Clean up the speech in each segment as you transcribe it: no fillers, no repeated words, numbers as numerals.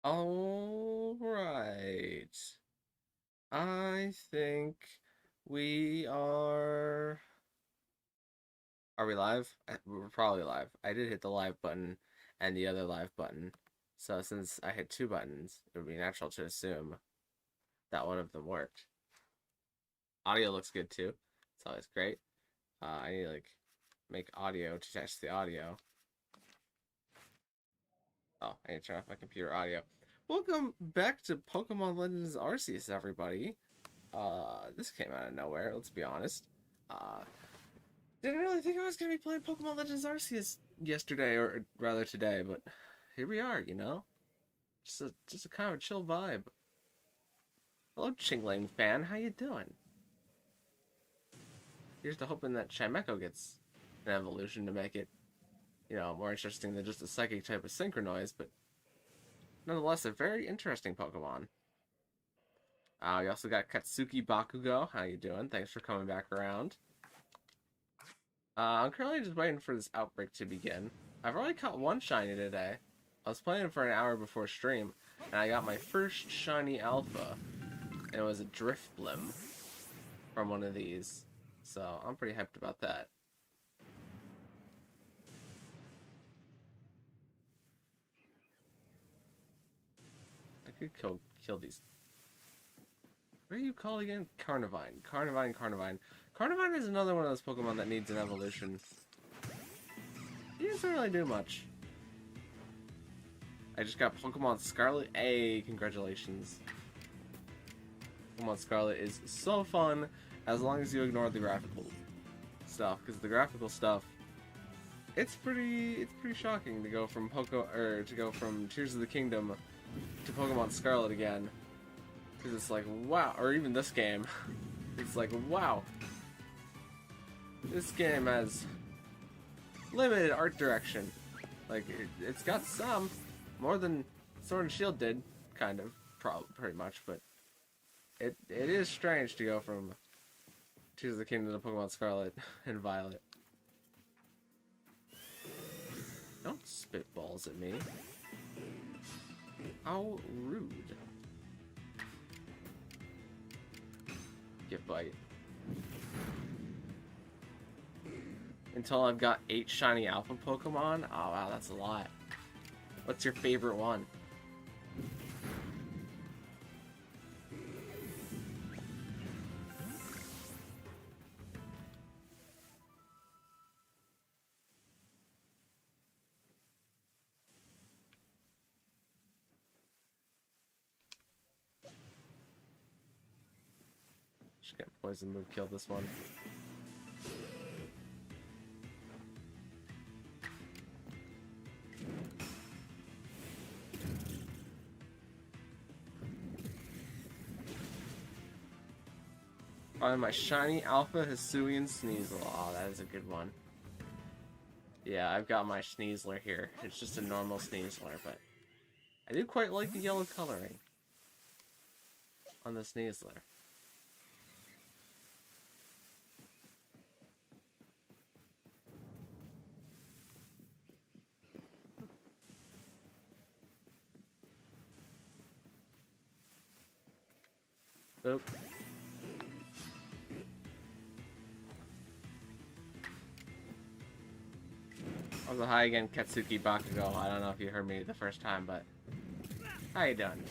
All right. I think we are. Are we live? We're probably live. I did hit the live button and the other live button. So since I hit two buttons, it would be natural to assume that one of them worked. Audio looks good too. It's always great. I need to make audio to test the audio. Oh, I need to turn off my computer audio. Welcome back to Pokemon Legends Arceus, everybody. This came out of nowhere, let's be honest. Uh, didn't really think I was gonna be playing Pokemon Legends Arceus yesterday, or rather today, but here we are, you know? Just a kind of a chill vibe. Hello, Chingling fan, how you doing? Here's to hoping that Chimecho gets an evolution to make it, more interesting than just a psychic type of Synchronoise, but nonetheless, a very interesting Pokemon. We also got Katsuki Bakugo, how you doing? Thanks for coming back around. I'm currently just waiting for this outbreak to begin. I've already caught one shiny today. I was playing for an hour before stream, and I got my first shiny alpha, and it was a Drifblim from one of these. So I'm pretty hyped about that. I could kill these. What are you called again? Carnivine. Carnivine, Carnivine. Carnivine is another one of those Pokemon that needs an evolution. He doesn't really do much. I just got Pokemon Scarlet. Hey, congratulations. Pokemon Scarlet is so fun as long as you ignore the graphical stuff, because the graphical stuff, it's pretty shocking to go from Tears of the Kingdom to Pokemon Scarlet again. Because it's like, wow, or even this game, it's like, wow, this game has limited art direction. Like, it's got some, more than Sword and Shield did, kind of, pretty much, but it is strange to go from Tears of the Kingdom to Pokemon Scarlet and Violet. Don't spit balls at me. How rude. Get bite. Until I've got 8 shiny alpha Pokemon? Oh wow, that's a lot. What's your favorite one? Just get poison move, kill this one. My shiny alpha Hisuian Sneasel. Oh, that is a good one. Yeah, I've got my Sneasler here. It's just a normal Sneasler, but I do quite like the yellow coloring on the Sneasler. Oop. Also, hi again, Katsuki Bakugo. I don't know if you heard me the first time, but how you doing?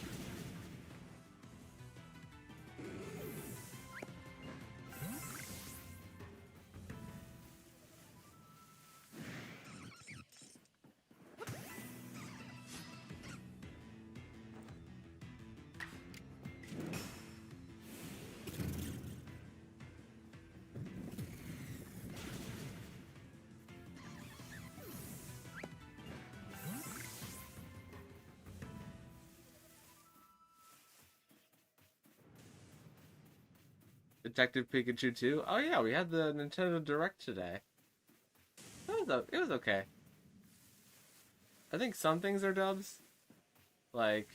Detective Pikachu 2? Oh yeah, we had the Nintendo Direct today. It was okay. I think some things are dubs. Like,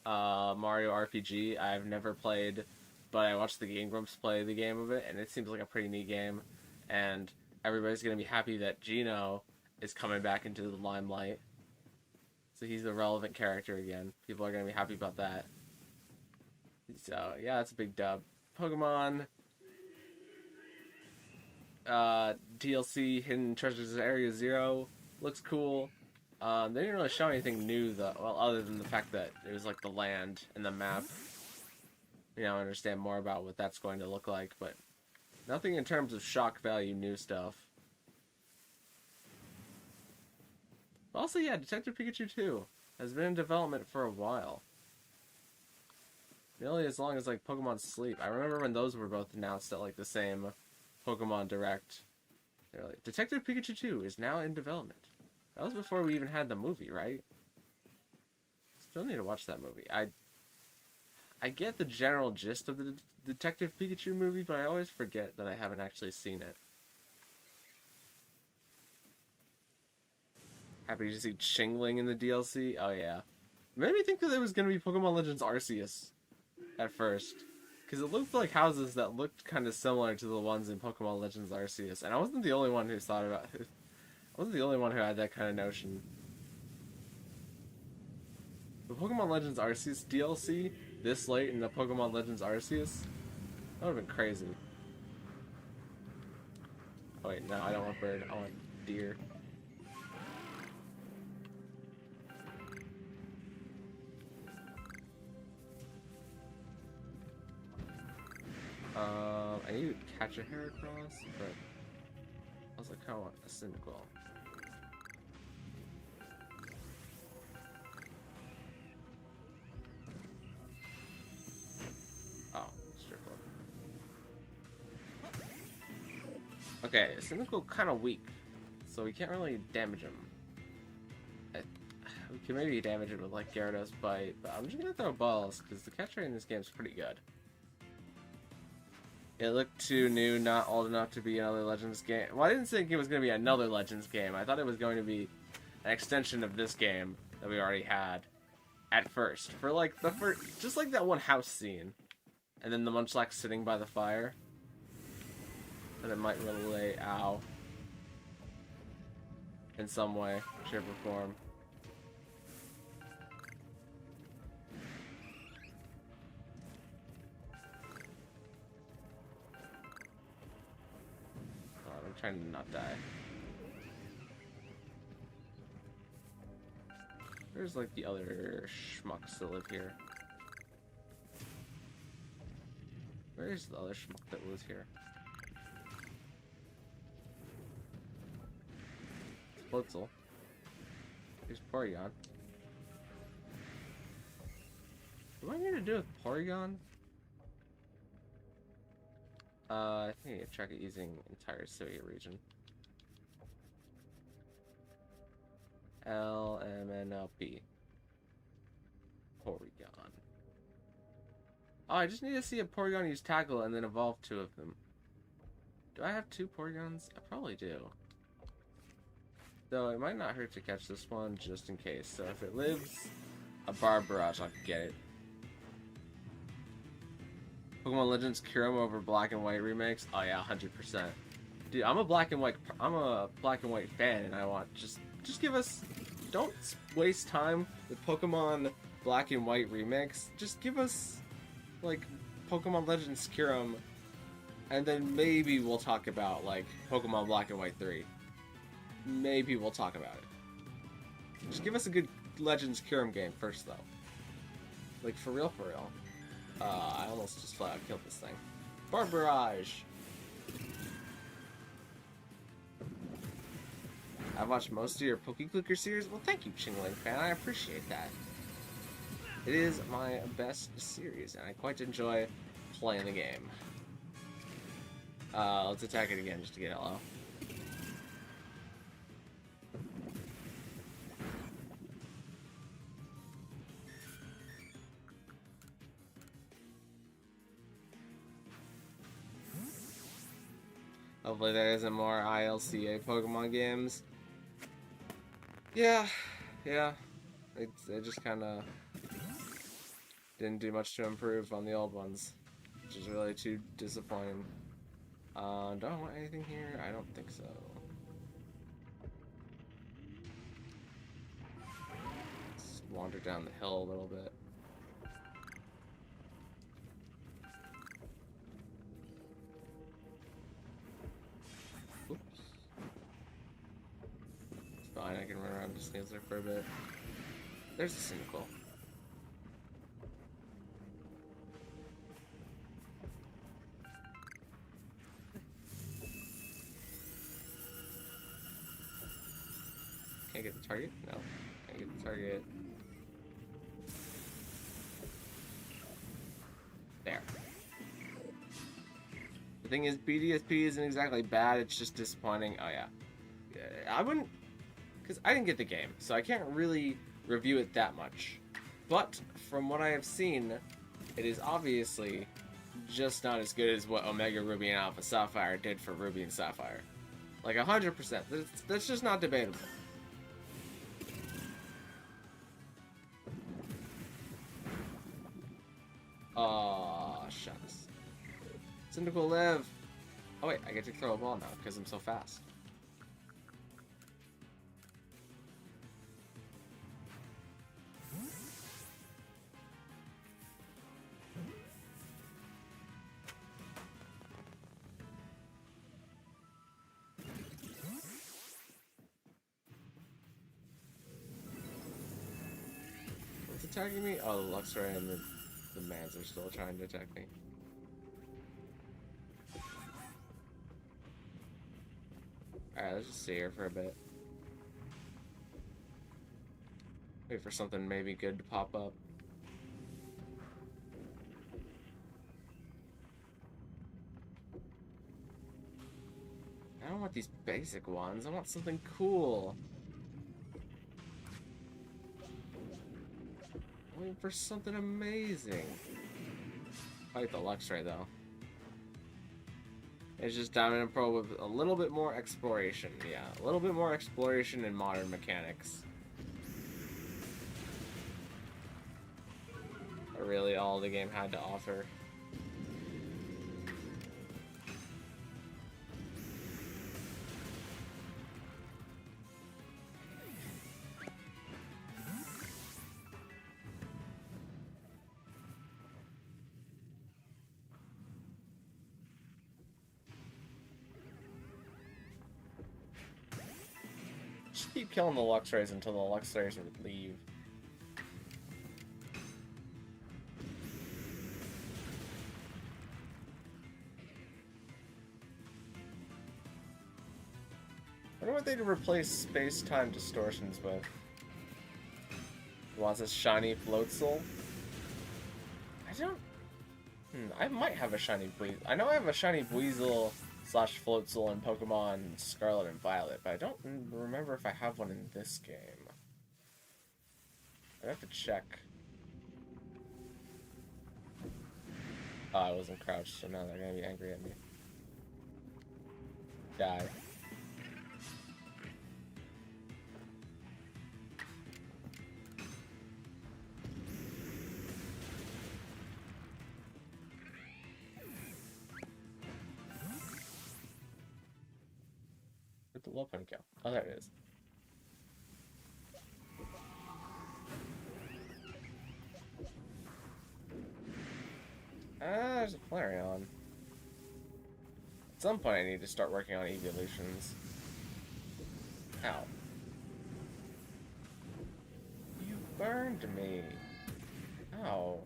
Mario RPG, I've never played, but I watched the Game Grumps play the game of it, and it seems like a pretty neat game. And everybody's gonna be happy that Geno is coming back into the limelight. So he's a relevant character again. People are gonna be happy about that. So yeah, that's a big dub. Pokemon DLC Hidden Treasures Area Zero looks cool. They didn't really show anything new though. Well, other than the fact that it was like the land and the map. You know, understand more about what that's going to look like, but nothing in terms of shock value new stuff. Also, yeah, Detective Pikachu 2 has been in development for a while. Nearly as long as like Pokemon Sleep. I remember when those were both announced at like the same Pokemon Direct. They're like, Detective Pikachu 2 is now in development. That was before we even had the movie, right? Still need to watch that movie. I get the general gist of the Detective Pikachu movie, but I always forget that I haven't actually seen it. Happy to see Chingling in the DLC. Oh yeah. It made me think that it was going to be Pokemon Legends Arceus at first. Because it looked like houses that looked kind of similar to the ones in Pokemon Legends Arceus. And I wasn't the only one who thought about it. I wasn't the only one who had that kind of notion. The Pokemon Legends Arceus DLC this late in the Pokemon Legends Arceus? That would have been crazy. Oh wait, no, I don't want bird. I want deer. I need to catch a Heracross, but I was like, kind of want a Cyndaquil. Oh, Strickle. Okay, Cyndaquil kind of weak, so we can't really damage him. We can maybe damage it with like Gyarados Bite, but I'm just gonna throw balls because the catch rate in this game is pretty good. It looked too new, not old enough to be another Legends game. Well, I didn't think it was going to be another Legends game. I thought it was going to be an extension of this game that we already had at first. For like the first, just like that one house scene. And then the Munchlax sitting by the fire. And it might relay, ow. In some way, shape, or form. I'm trying to not die. There's like the other schmucks that live here. Where's the other schmuck that lives here? It's Blitzel. Here's Porygon. What do I need to do with Porygon? I think I need to track it using entire Hisuian region. LMNLP. Porygon. Oh, I just need to see a Porygon use Tackle and then evolve two of them. Do I have two Porygons? I probably do. Though it might not hurt to catch this one just in case. So if it lives a Barbarage, I'll get it. Pokemon Legends Kyurem over Black and White remakes? Oh yeah, 100%. Dude, I'm a Black and White fan, and I want just give us. Don't waste time with Pokemon Black and White remakes. Just give us like Pokemon Legends Kyurem, and then maybe we'll talk about like Pokemon Black and White 3. Maybe we'll talk about it. Just give us a good Legends Kyurem game first, though. Like for real, for real. I almost just flat out killed this thing. Barbarage! I've watched most of your PokeClicker series. Well, thank you, Chingling fan. I appreciate that. It is my best series, and I quite enjoy playing the game. Let's attack it again just to get hello. Hopefully there isn't more ILCA Pokemon games. Yeah. It just kind of didn't do much to improve on the old ones, which is really too disappointing. Do I want anything here? I don't think so. wander down the hill a little bit. Oops. It's fine, I can run around the Sneasler for a bit. There's a Cynical. Can't get the target? No. Can't get the target. There. The thing is, BDSP isn't exactly bad, it's just disappointing. Oh, yeah. I wouldn't... Because I didn't get the game, so I can't really review it that much. But, from what I have seen, it is obviously just not as good as what Omega Ruby and Alpha Sapphire did for Ruby and Sapphire. Like, 100%. That's just not debatable. Aw, shucks. Cynical live! Oh wait, I get to throw a ball now, because I'm so fast. What's attacking me? Oh, the Luxray and the Mans are still trying to attack me. Alright, let's just stay here for a bit. Wait for something maybe good to pop up. I don't want these basic ones. I want something cool. I'm waiting for something amazing. Fight the Luxray though. It's just Diamond and Pearl with a little bit more exploration. Yeah, a little bit more exploration and modern mechanics. Are really all the game had to offer. Just keep killing the Luxrays until the Luxrays would leave. I wonder what they'd replace space-time distortions with. He wants a shiny Floatzel? I don't... I might have a shiny Buizel. I know I have a shiny Buizel slash Floatzel in Pokemon Scarlet and Violet, but I don't remember if I have one in this game. I'd have to check. Oh, I wasn't crouched, so now they're gonna be angry at me. Die. Where'd the low point go? Oh, there it is. There's a Flareon. At some point I need to start working on evolutions. Ow. You burned me. Ow.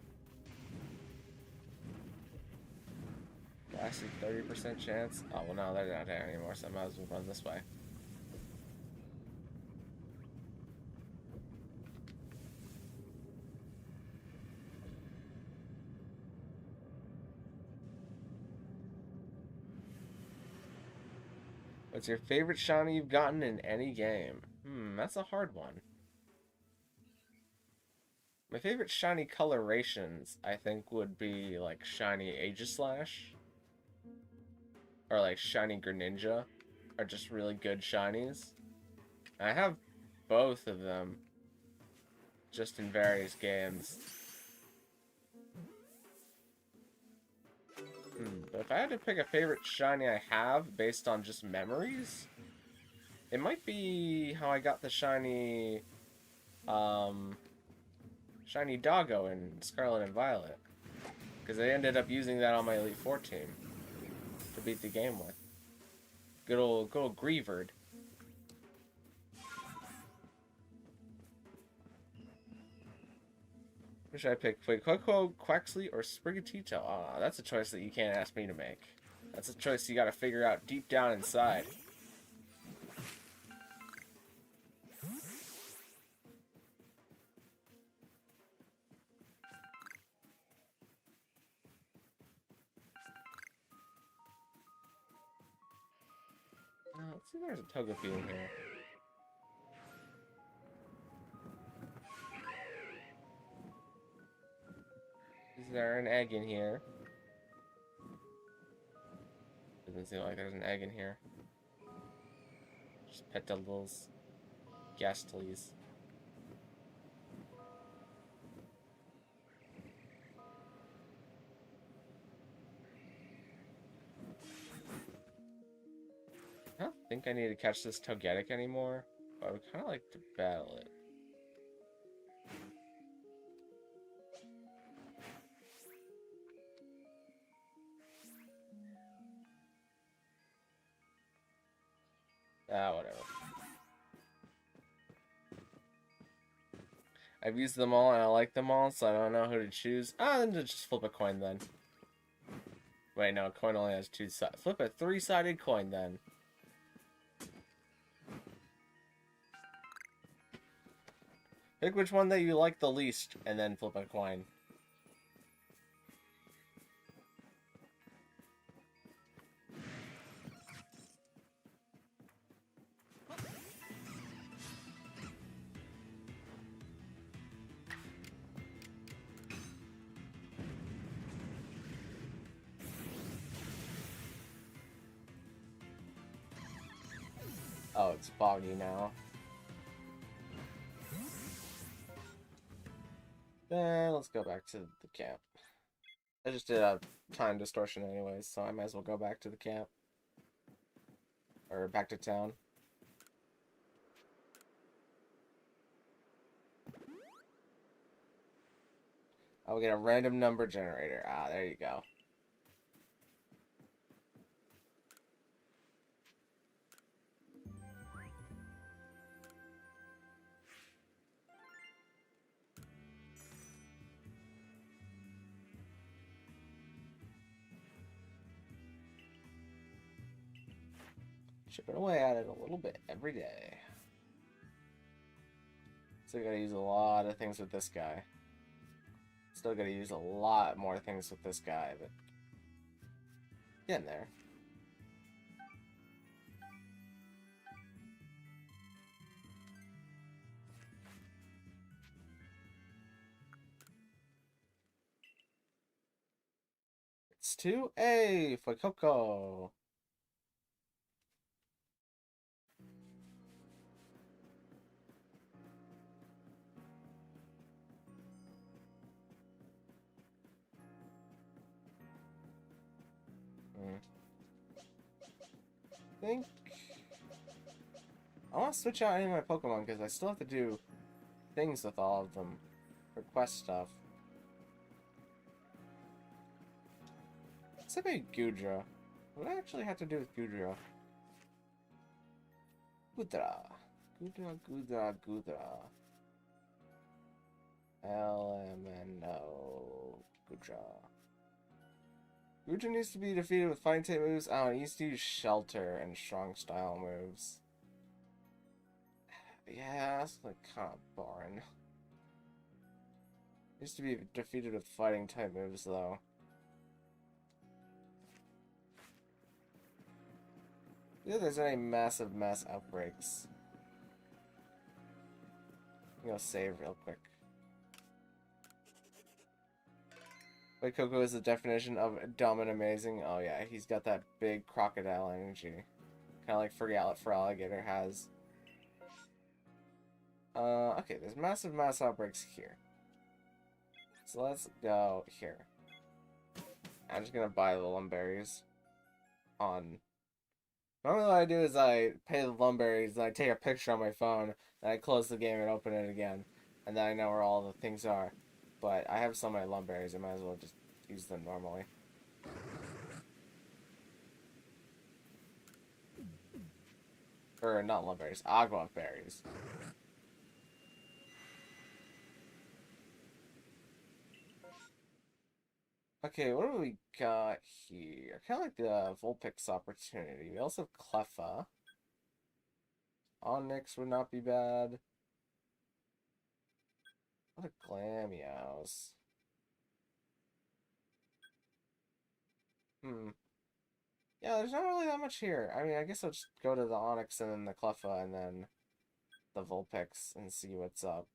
Lasted 30% chance. Oh, well, no, they're not there anymore, so I might as well run this way. What's your favorite shiny you've gotten in any game? That's a hard one. My favorite shiny colorations, I think, would be, like, shiny Aegislash. Or, like, shiny Greninja. Are just really good shinies. I have both of them. Just in various games. But if I had to pick a favorite shiny I have based on just memories, it might be how I got the shiny shiny doggo in Scarlet and Violet. Because I ended up using that on my Elite Four team to beat the game with. Good old Greavard. Who should I pick? Fuecoco, Quaxley, or Sprigatito? Ah, that's a choice that you can't ask me to make. That's a choice you gotta figure out deep down inside. Let's see if there's a Togepi in here. Is there an egg in here? Doesn't seem like there's an egg in here. Just Petals, Gastlies. I don't think I need to catch this Togetic anymore, but I would kind of like to battle it. Ah, whatever. I've used them all and I like them all, so I don't know who to choose. Ah, then just flip a coin then. Wait, no, a coin only has two sides. Flip a three-sided coin then. Pick which one that you like the least, and then flip a coin. Oh, it's foggy now. Then let's go back to the camp. I just did a time distortion anyways, so I might as well go back to the camp. Or back to town. I'll get a random number generator. Ah, there you go. Chipping away at it a little bit every day. So I gotta use a lot of things with this guy. Still gotta use a lot more things with this guy, but getting there. It's 2A for Coco. I think I want to switch out any of my Pokemon because I still have to do things with all of them. Request stuff. Except maybe Gudra. What do I actually have to do with Gudra? Gudra. Gudra. LMNO. Gudra. Gudra needs to be defeated with fighting type moves. Oh, he needs to use Shelter and Strong Style moves. Yeah, that's like kind of boring. Needs to be defeated with fighting type moves, though. Yeah, there's any massive mass outbreaks. I'm gonna save real quick. Wait, Coco is the definition of dumb and amazing. Oh yeah, he's got that big crocodile energy. Kind of like For Alligator has. Okay, there's massive mass outbreaks here. So let's go here. I'm just gonna buy the Lumberries on... Normally what I do is I pay the Lumberries, and I take a picture on my phone, and I close the game and open it again. and then I know where all the things are. But I have so many lumberries, I might as well just use them normally. Or not lumberries, agua berries. Okay, what do we got here? Kind of like the Vulpix opportunity. We also have Cleffa. Onyx would not be bad. What a Glamios. Hmm. Yeah, there's not really that much here. I mean, I guess I'll just go to the Onyx and then the Cleffa and then the Vulpix and see what's up.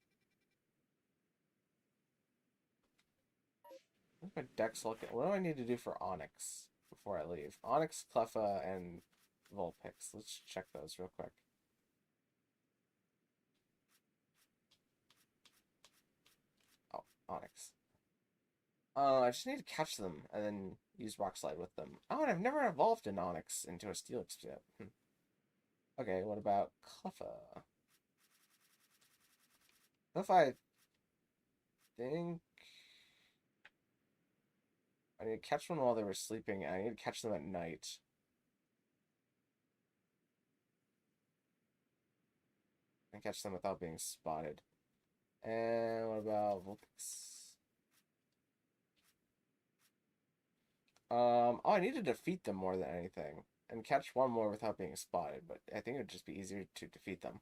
What's my deck's looking? What do I need to do for Onyx before I leave? Onyx, Cleffa, and Vulpix. Let's check those real quick. Oh, Onyx. I just need to catch them and then use Rock Slide with them. Oh, and I've never evolved an Onyx into a Steelix yet. Okay, what about Cleffa? Cleffa, I think I need to catch one while they were sleeping, and I need to catch them at night. And catch them without being spotted. And what about Vulpix? Oh, I need to defeat them more than anything. And catch one more without being spotted, but I think it would just be easier to defeat them.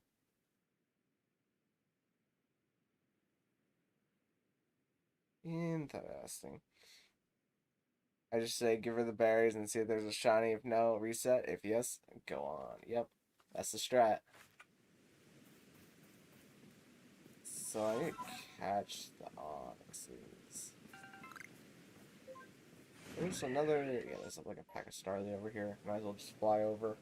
Interesting. I just say give her the berries and see if there's a shiny. If no, reset. If yes, go on. Yep, that's the strat. So I need to catch the Onyxes. There's another. Yeah, there's like a pack of Starly over here. Might as well just fly over.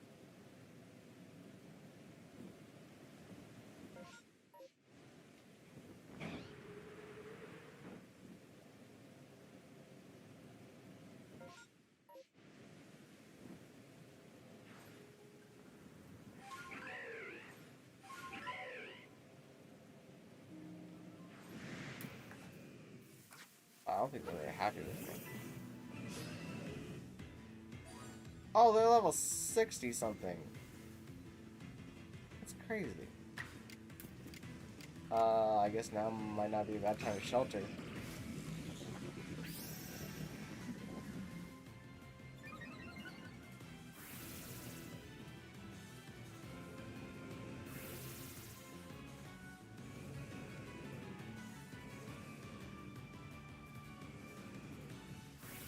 I don't think they're very happy with me. Oh, they're level 60 something. That's crazy. I guess now might not be a bad time to shelter.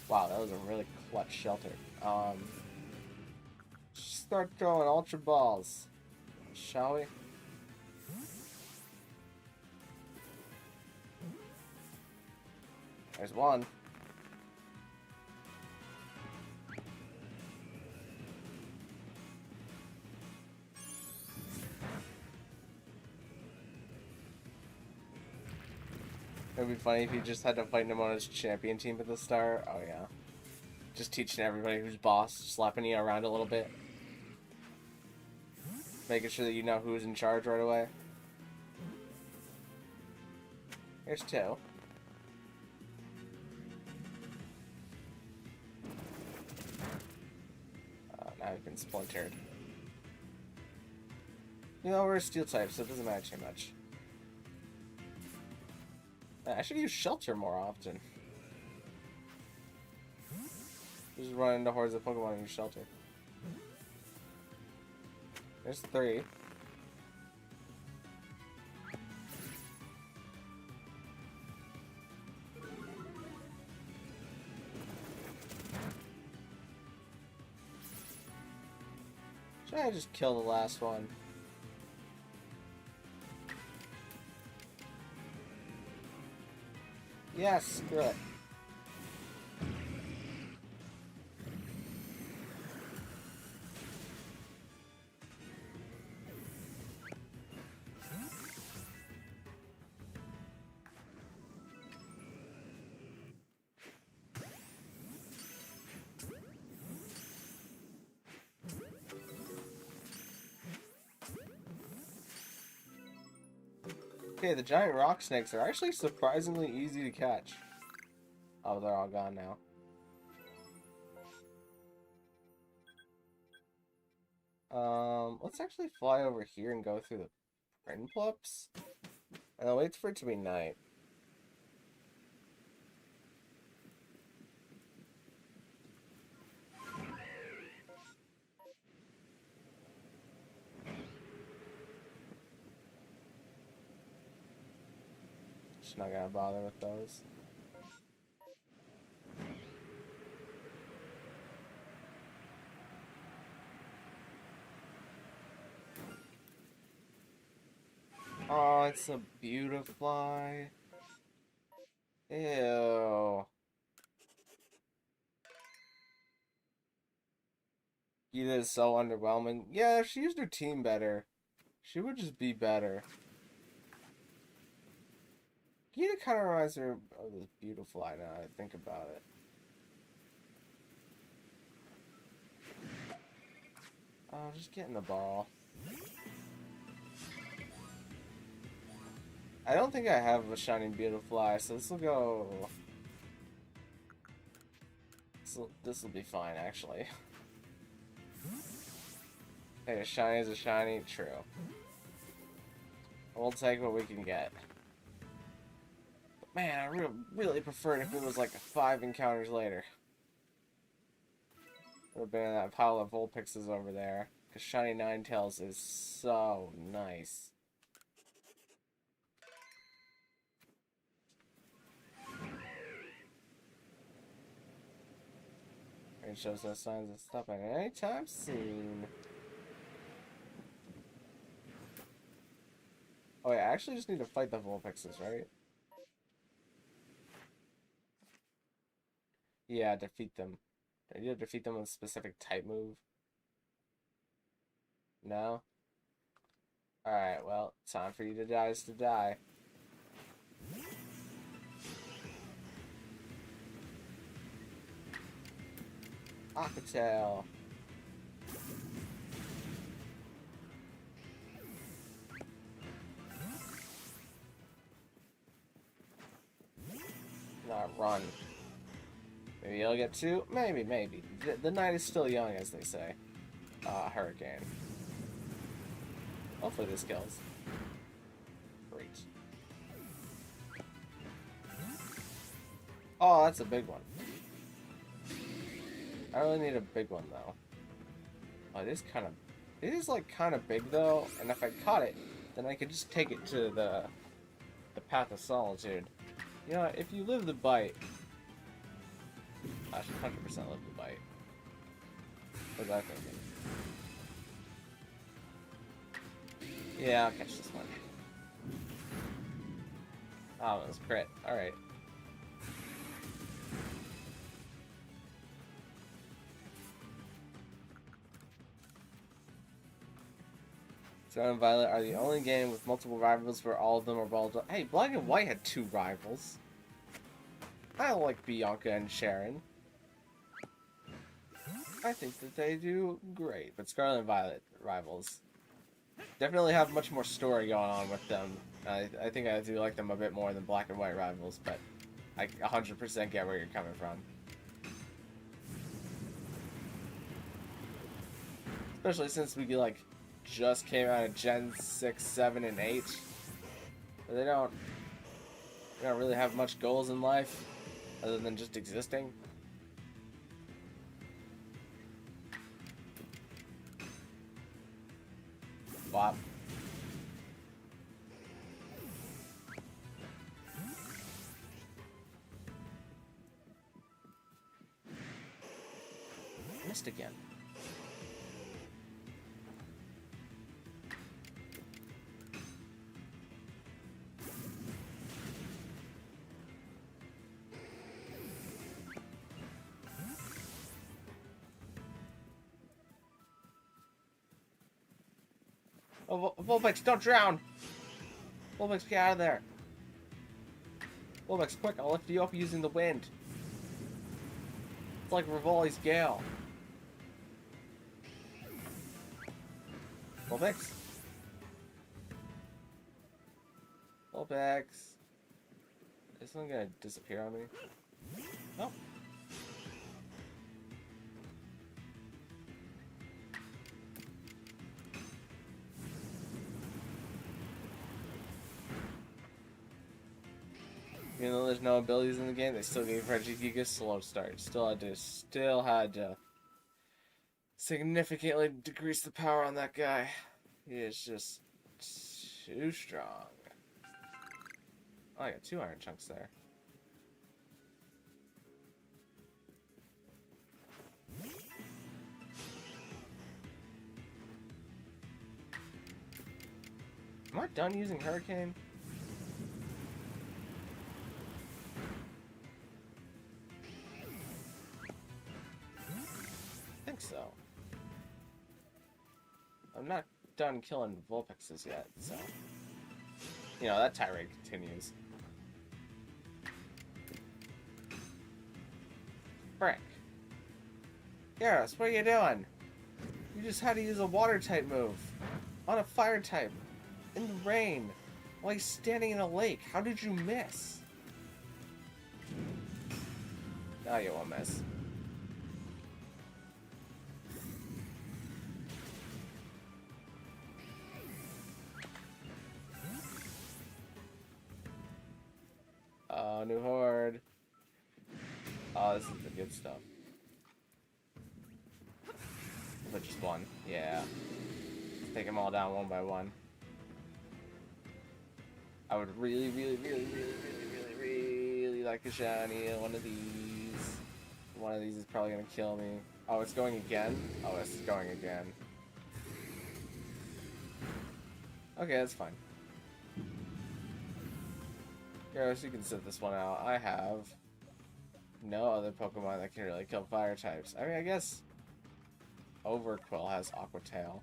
Wow, that was a really clutch shelter. Start throwing Ultra Balls, shall we? There's one. It would be funny if you just had to fight him on his champion team at the start. Oh yeah. Just teaching everybody who's boss, slapping you around a little bit. Making sure that you know who's in charge right away. Here's two. Now I've been splintered. You know, we're a steel type, so it doesn't matter too much. I should use shelter more often. Just run into hordes of Pokemon and use shelter. There's three. Should I just kill the last one? Yes, screw it. Okay, the giant rock snakes are actually surprisingly easy to catch. Oh, they're all gone now. Let's actually fly over here and go through the Prinplups. And I'll wait for it to be night. Just not gonna bother with those. Oh, it's a beautifly. Ew. Gita is so underwhelming. Yeah, if she used her team better, she would just be better. Gita kind of reminds me of this beautiful now that I think about it. Oh, just getting the ball. I don't think I have a Shining Beautifly, so this will go... This will be fine, actually. Hey, a shiny is a shiny. True. We'll take what we can get. But man, I really prefer it if it was like 5 encounters later. Would have been in that pile of Vulpixes over there. Because shiny Ninetales is so nice. It shows no signs of stopping anytime soon. Oh yeah, I actually just need to fight the Vulpixes, right? Yeah, defeat them. I need to defeat them with a specific type move. No? Alright, well, time for you to die is to die. Aquatail. Not run. Maybe I'll get 2? Maybe, maybe. The night is still young, as they say. Hurricane. Hopefully this kills. Great. Oh, that's a big one. I really need a big one, though. Oh, it is kind of... It is, like, kind of big, though. And if I caught it, then I could just take it to the Path of Solitude. You know, if you live the bite... I should 100% live the bite. What was I thinking? Yeah, I'll catch this one. Oh, it was crit. Alright. Scarlet and Violet are the only game with multiple rivals where all of them are well done. Hey, Black and White had 2 rivals. I like Bianca and Sharon. I think that they do great, but Scarlet and Violet rivals definitely have much more story going on with them. I think I do like them a bit more than Black and White rivals, but I 100% get where you're coming from. Especially since we like just came out of Gen 6, 7, and 8. They don't really have much goals in life other than just existing. Bop. Missed again. Oh, Vulpix, don't drown! Vulpix, get out of there! Vulpix, quick, I'll lift you up using the wind. It's like Rivali's Gale. Vulpix? Vulpix. Is someone gonna disappear on me? Nope. Even though there's no abilities in the game, they still gave Regigigas a slow start. Still had to significantly decrease the power on that guy. He is just too strong. Oh, I got 2 iron chunks there. Am I done using Hurricane? I think so. I'm not done killing Vulpixes yet, so... You know, that tirade continues. Frick. Garrus, what are you doing? You just had to use a water type move. On a fire type. In the rain. While he's standing in a lake. How did you miss? Now you won't miss. Oh, new horde. Oh, this is the good stuff. But just one. Yeah. Take them all down one by one. I would really like a shiny one of these. One of these is probably gonna kill me. Oh, it's going again? Oh, it's going again. Okay, that's fine. Garrus, you can sit this one out. I have no other Pokemon that can really kill fire types. I mean, I guess Overquill has Aqua Tail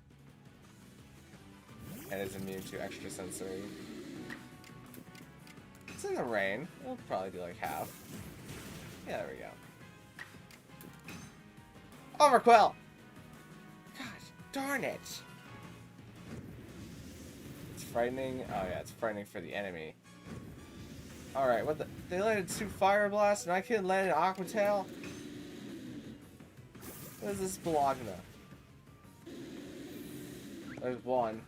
and is immune to extra sensory. It's in the rain. It'll probably do like half. Yeah, there we go. Overquill! Gosh, darn it! It's frightening. Oh yeah, it's frightening for the enemy. Alright, what the? They landed 2 Fire Blasts and I couldn't land an Aqua Tail? What is this Bologna? There's one.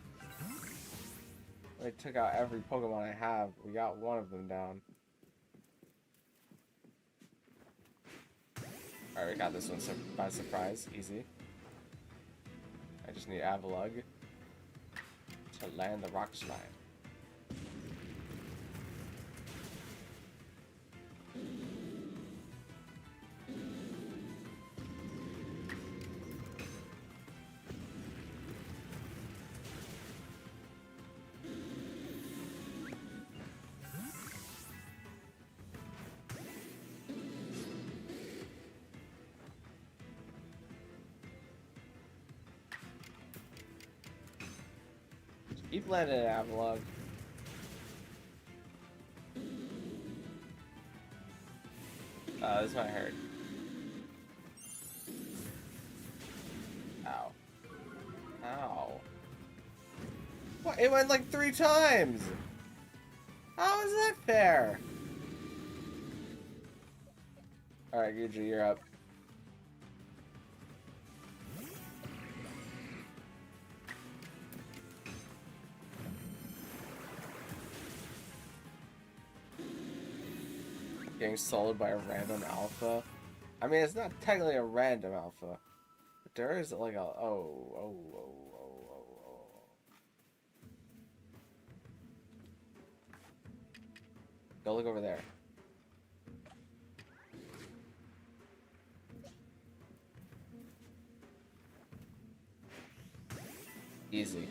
They took out every Pokemon I have. We got one of them down. Alright, we got this one by surprise. Easy. I just need Avalugg to land the Rock Slide. Keep landing it, Avalugg. This might hurt. Ow. Ow. What? It went like 3 times! How is that fair? Alright, Guju, you're up. Getting soloed by a random alpha. I mean, it's not technically a random alpha, but there is like a oh. Go look over there. Easy.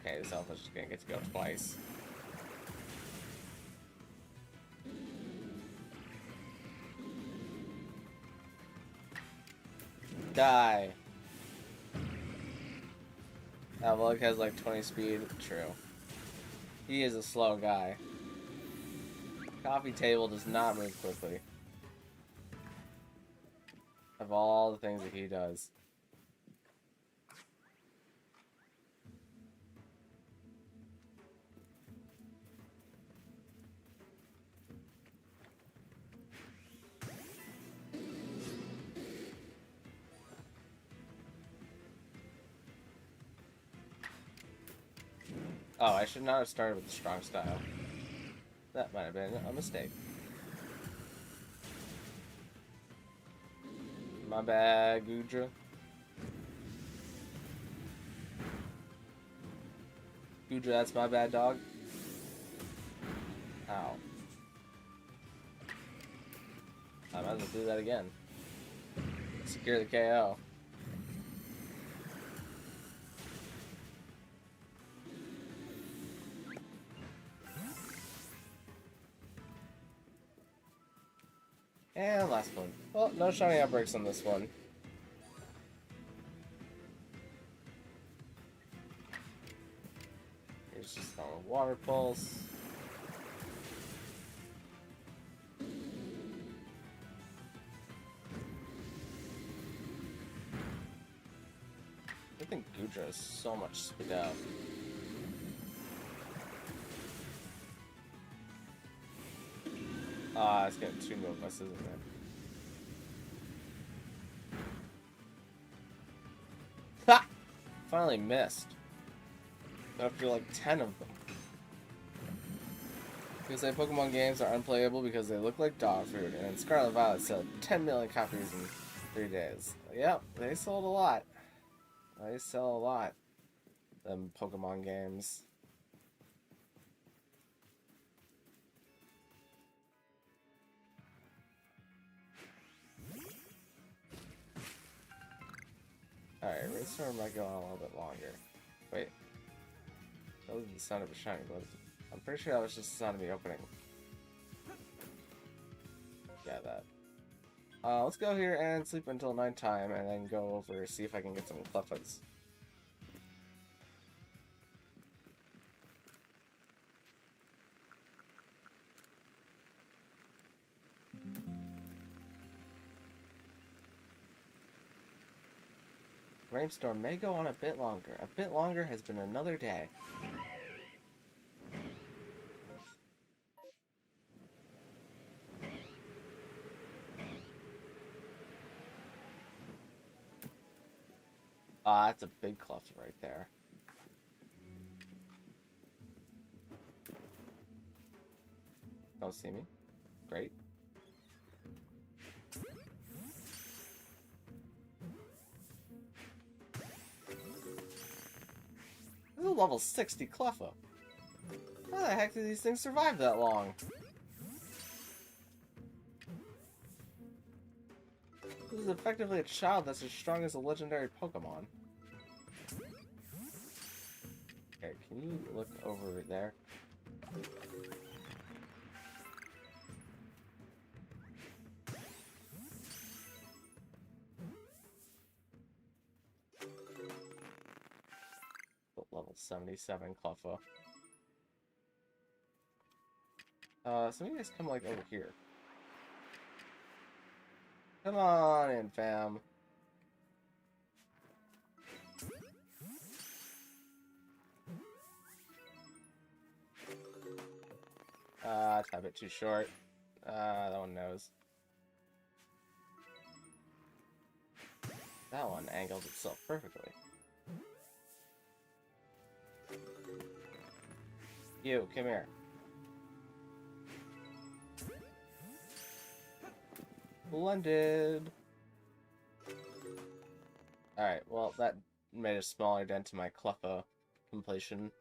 Okay, this alpha's just gonna get to go twice. Die. Avalugg has like 20 speed. True. He is a slow guy. Coffee table does not move quickly. Of all the things that he does. Oh, I should not have started with the strong style. That might have been a mistake. My bad, Gudra. Gudra, that's my bad, dog. Ow. I might as well do that again. Secure the KO. And last one. Well, no shiny outbreaks on this one. Here's just a water pulse. I think Gudra has so much speed up. Ah, it's getting two Mobius, isn't it? Ha! Finally missed. After like 10 of them. Because say Pokemon games are unplayable because they look like dog food, and Scarlet and Violet sold 10 million copies in 3 days. Yep, they sold a lot. They sell a lot. Them Pokemon games. Alright, Rainstorm might go on a little bit longer. Wait. That was the sound of a shiny, but I'm pretty sure that was just the sound of me opening. Yeah, that. Let's go here and sleep until nighttime, and then go over see if I can get some Clefas. Rainstorm may go on a bit longer. A bit longer has been another day. Ah, that's a big Cleffa right there. Don't see me. Great. This is a level 60 Cleffa. How the heck did these things survive that long? This is effectively a child that's as strong as a legendary Pokemon. Okay, can you look over there? Level 77 Cleffa. Some of you guys come like over here. Come on in, fam. It's a bit too short. That one knows. That one angles itself perfectly. You, come here. Blended. Alright, well, that made a smaller dent to my Cleffa completion.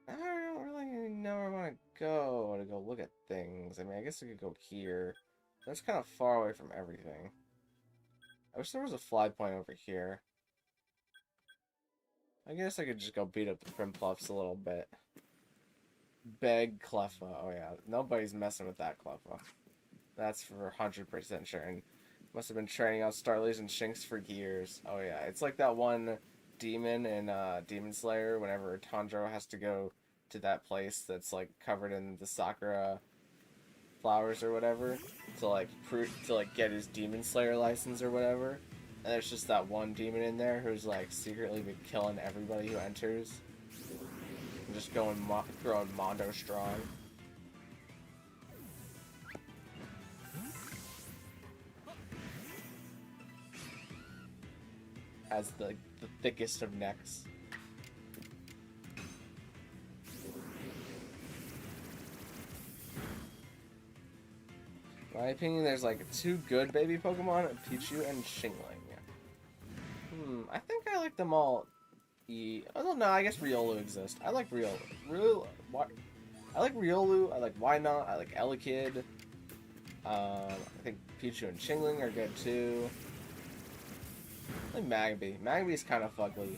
I don't really know where I want to go look at things. I mean, I guess we could go here. That's kind of far away from everything. I wish there was a fly point over here. I guess I could just go beat up the Primpluffs a little bit. Beg Cleffa. Oh yeah, nobody's messing with that Cleffa. That's for 100% sure. And must have been training on Starlies and Shinx for years. Oh yeah, it's like that one demon in Demon Slayer whenever Tanjiro has to go to that place that's like covered in the Sakura flowers or whatever to like get his demon slayer license or whatever. And there's just that one demon in there who's like secretly been killing everybody who enters. And just growing Mondo strong. As the thickest of necks. In my opinion, there's like two good baby Pokemon, Pichu and Shingling. I think I like them all. I don't know, I guess Riolu exists. I like Riolu. I like Riolu, I like Why-Not, I like Elekid. I think Pichu and Shingling are good too. I like Magby. Magby's kind of fugly.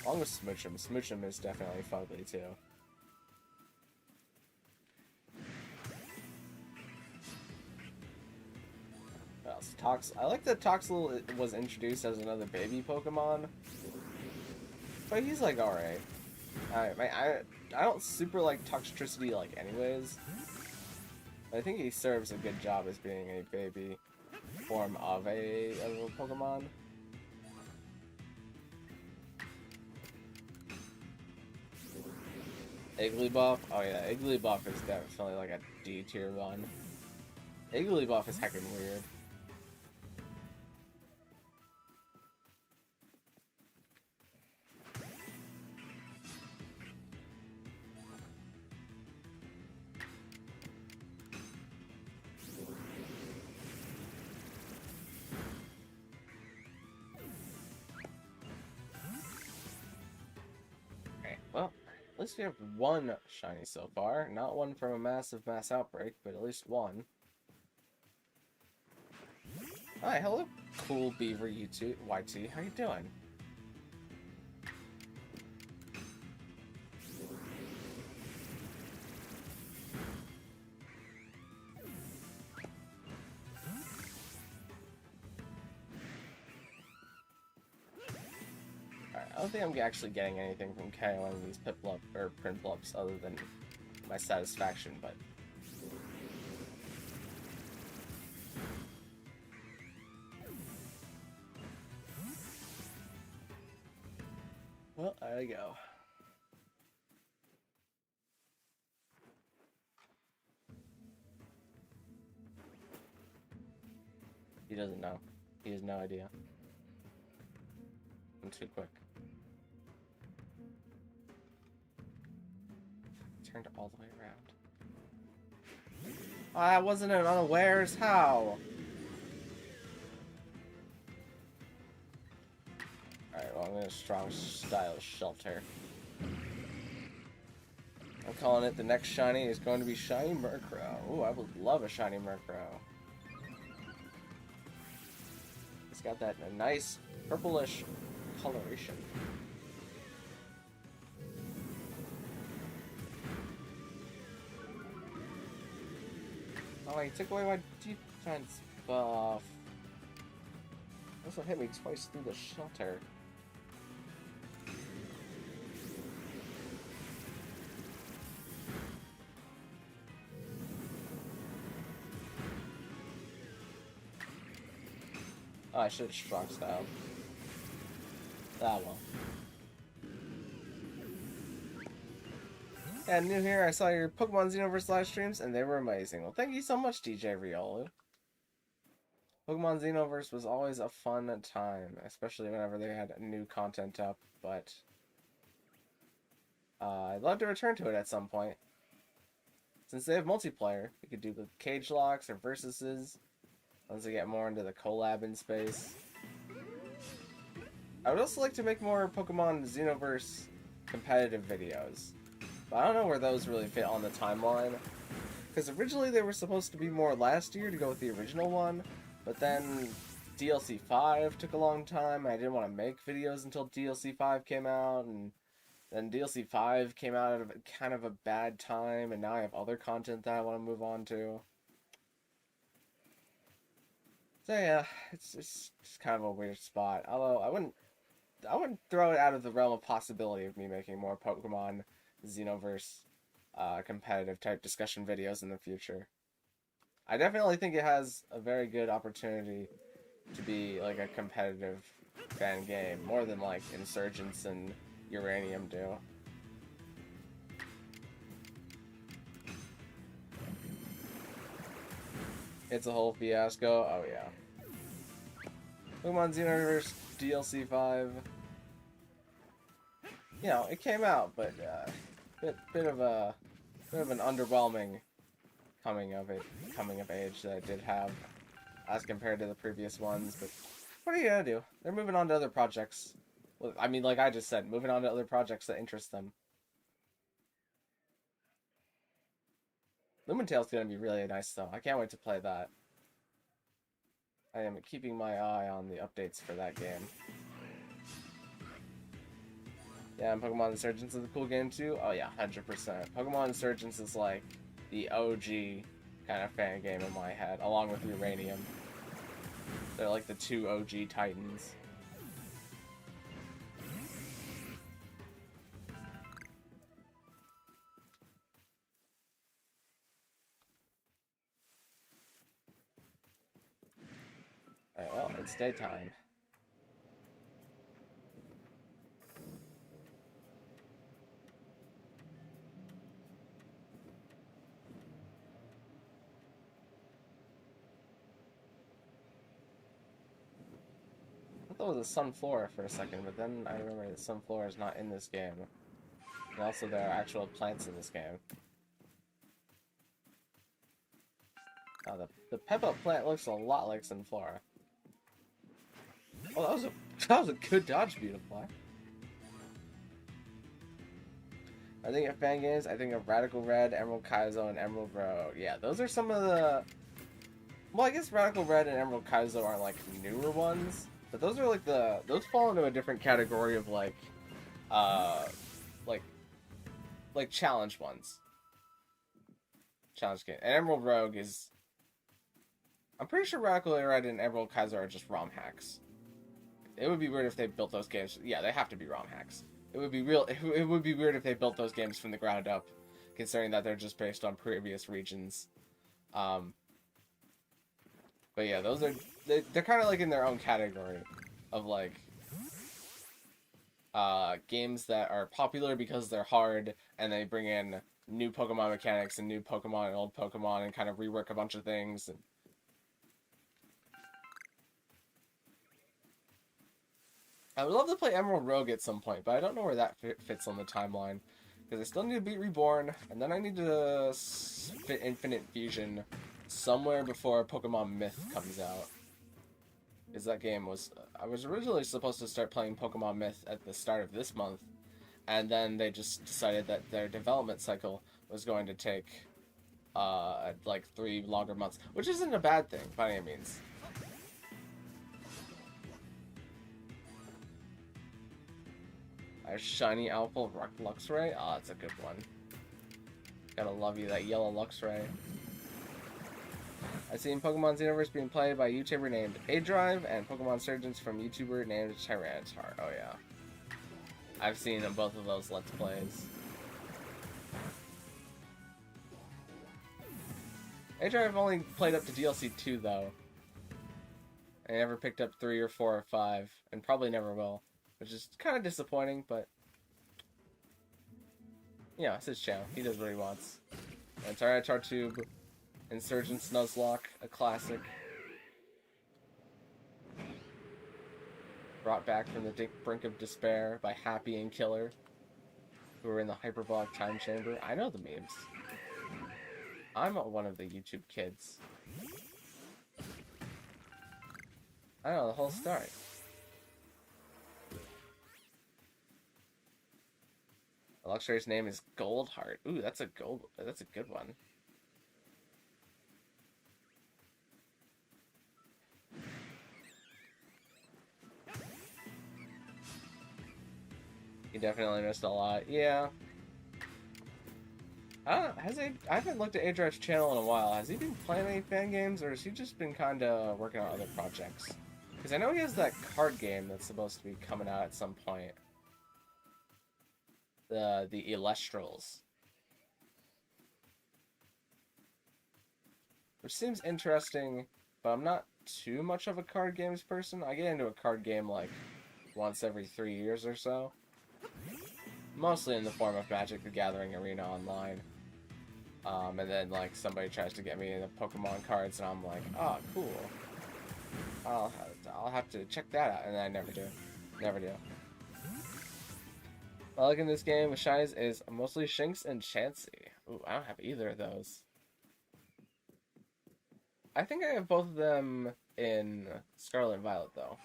Along with Smoochum. Smoochum is definitely fugly too. What else? I like that Toxel was introduced as another baby Pokemon. But he's like alright. I don't super like Toxtricity like anyways. But I think he serves a good job as being a baby form of a Pokemon. Igglybuff? Oh yeah, Igglybuff is definitely like a D tier one. Igglybuff is heckin' weird. Well, at least we have one shiny so far. Not one from a massive mass outbreak, but at least one. Hi, hello, cool beaver YT. How you doing? I don't think I'm actually getting anything from KOing these Piplup or Prinplups other than my satisfaction, but well, there you go. He doesn't know. He has no idea. I'm too quick. Turned all the way around. I wasn't an unawares. How? Alright, well, I'm gonna strong style shelter. I'm calling it the next shiny is going to be Shiny Murkrow. Ooh, I would love a Shiny Murkrow. It's got that nice purplish coloration. Oh, he took away my defense buff. Also hit me twice through the shelter. Oh, I should have strong style. That one. Yeah, new here. I saw your Pokemon Xenoverse live streams, and they were amazing. Well, thank you so much, DJ Riolu. Pokemon Xenoverse was always a fun time, especially whenever they had new content up, but I'd love to return to it at some point. Since they have multiplayer, we could do the cage locks or versuses once we get more into the collab in space. I would also like to make more Pokemon Xenoverse competitive videos. But I don't know where those really fit on the timeline. Because originally they were supposed to be more last year to go with the original one. But then DLC 5 took a long time. I didn't want to make videos until DLC 5 came out. And then DLC 5 came out at kind of a bad time. And now I have other content that I want to move on to. So yeah, it's just kind of a weird spot. Although I wouldn't throw it out of the realm of possibility of me making more Pokemon Xenoverse competitive type discussion videos in the future. I definitely think it has a very good opportunity to be like a competitive fan game, more than like Insurgents and Uranium do. It's a whole fiasco. Oh yeah. Pokemon Xenoverse DLC 5. You know, it came out, but bit of an underwhelming coming of age that it did have as compared to the previous ones. But what are you gonna do? They're moving on to other projects. Well, I mean, like I just said, moving on to other projects that interest them. Lumentail's gonna be really nice though. I can't wait to play that. I am keeping my eye on the updates for that game. Yeah, and Pokemon Insurgents is a cool game too. Oh yeah, 100%. Pokemon Insurgents is like the OG kind of fan game in my head, along with Uranium. They're like the two OG titans. Alright, well, it's daytime. I thought it was a Sunflora for a second, but then I remember that Sunflora is not in this game. And also there are actual plants in this game. Oh, the Peppa plant looks a lot like Sunflora. Oh, that was a good dodge, Beautifly. I think of fan games, I think of Radical Red, Emerald Kaizo, and Emerald Rogue. Yeah, those are some of the... Well, I guess Radical Red and Emerald Kaizo aren't like newer ones, but those are like those fall into a different category of like, uh, like, challenge ones. Challenge game. And Emerald Rogue is... I'm pretty sure Radical Red and Emerald Kaizo are just ROM hacks. It would be weird if they built those games. Yeah, they have to be ROM hacks. It would be It would be weird if they built those games from the ground up, considering that they're just based on previous regions. But yeah, they're kind of like in their own category of like games that are popular because they're hard and they bring in new Pokemon mechanics and new Pokemon and old Pokemon and kind of rework a bunch of things. And I would love to play Emerald Rogue at some point, but I don't know where that fits on the timeline. Because I still need to beat Reborn, and then I need to fit Infinite Fusion somewhere before Pokemon Myth comes out. Because that game was... I was originally supposed to start playing Pokemon Myth at the start of this month, and then they just decided that their development cycle was going to take, like 3 longer months. Which isn't a bad thing, by any means. A shiny Alpha Luxray? Oh, that's a good one. Gotta love you, that yellow Luxray. I've seen Pokemon Xenoverse being played by a YouTuber named A-Drive and Pokemon Surgeons from YouTuber named Tyranitar. Oh yeah. I've seen both of those Let's Plays. A-Drive only played up to DLC 2 though. I never picked up 3 or 4 or 5, and probably never will. Which is kind of disappointing, but... Yeah, it's his channel. He does what he wants. And Tyranitar Tube, Insurgent Nuzlocke, a classic. Brought back from the brink of despair by Happy and Killer, who were in the hyperbolic time chamber. I know the memes. I'm one of the YouTube kids. I know the whole story. Luxray's name is Goldheart. Ooh, that's a good one. You definitely missed a lot. Yeah. I haven't looked at A-Drive's channel in a while. Has he been playing any fan games, or has he just been kind of working on other projects? Because I know he has that card game that's supposed to be coming out at some point. The Illustrals. which seems interesting, but I'm not too much of a card games person. I get into a card game like once every 3 years or so, mostly in the form of Magic the Gathering Arena Online. And then like somebody tries to get me into Pokemon cards, and I'm like, oh, cool. I'll have to check that out, and then I never do, never do. What I like in this game with shinies is mostly Shinx and Chansey. Ooh, I don't have either of those. I think I have both of them in Scarlet and Violet, though.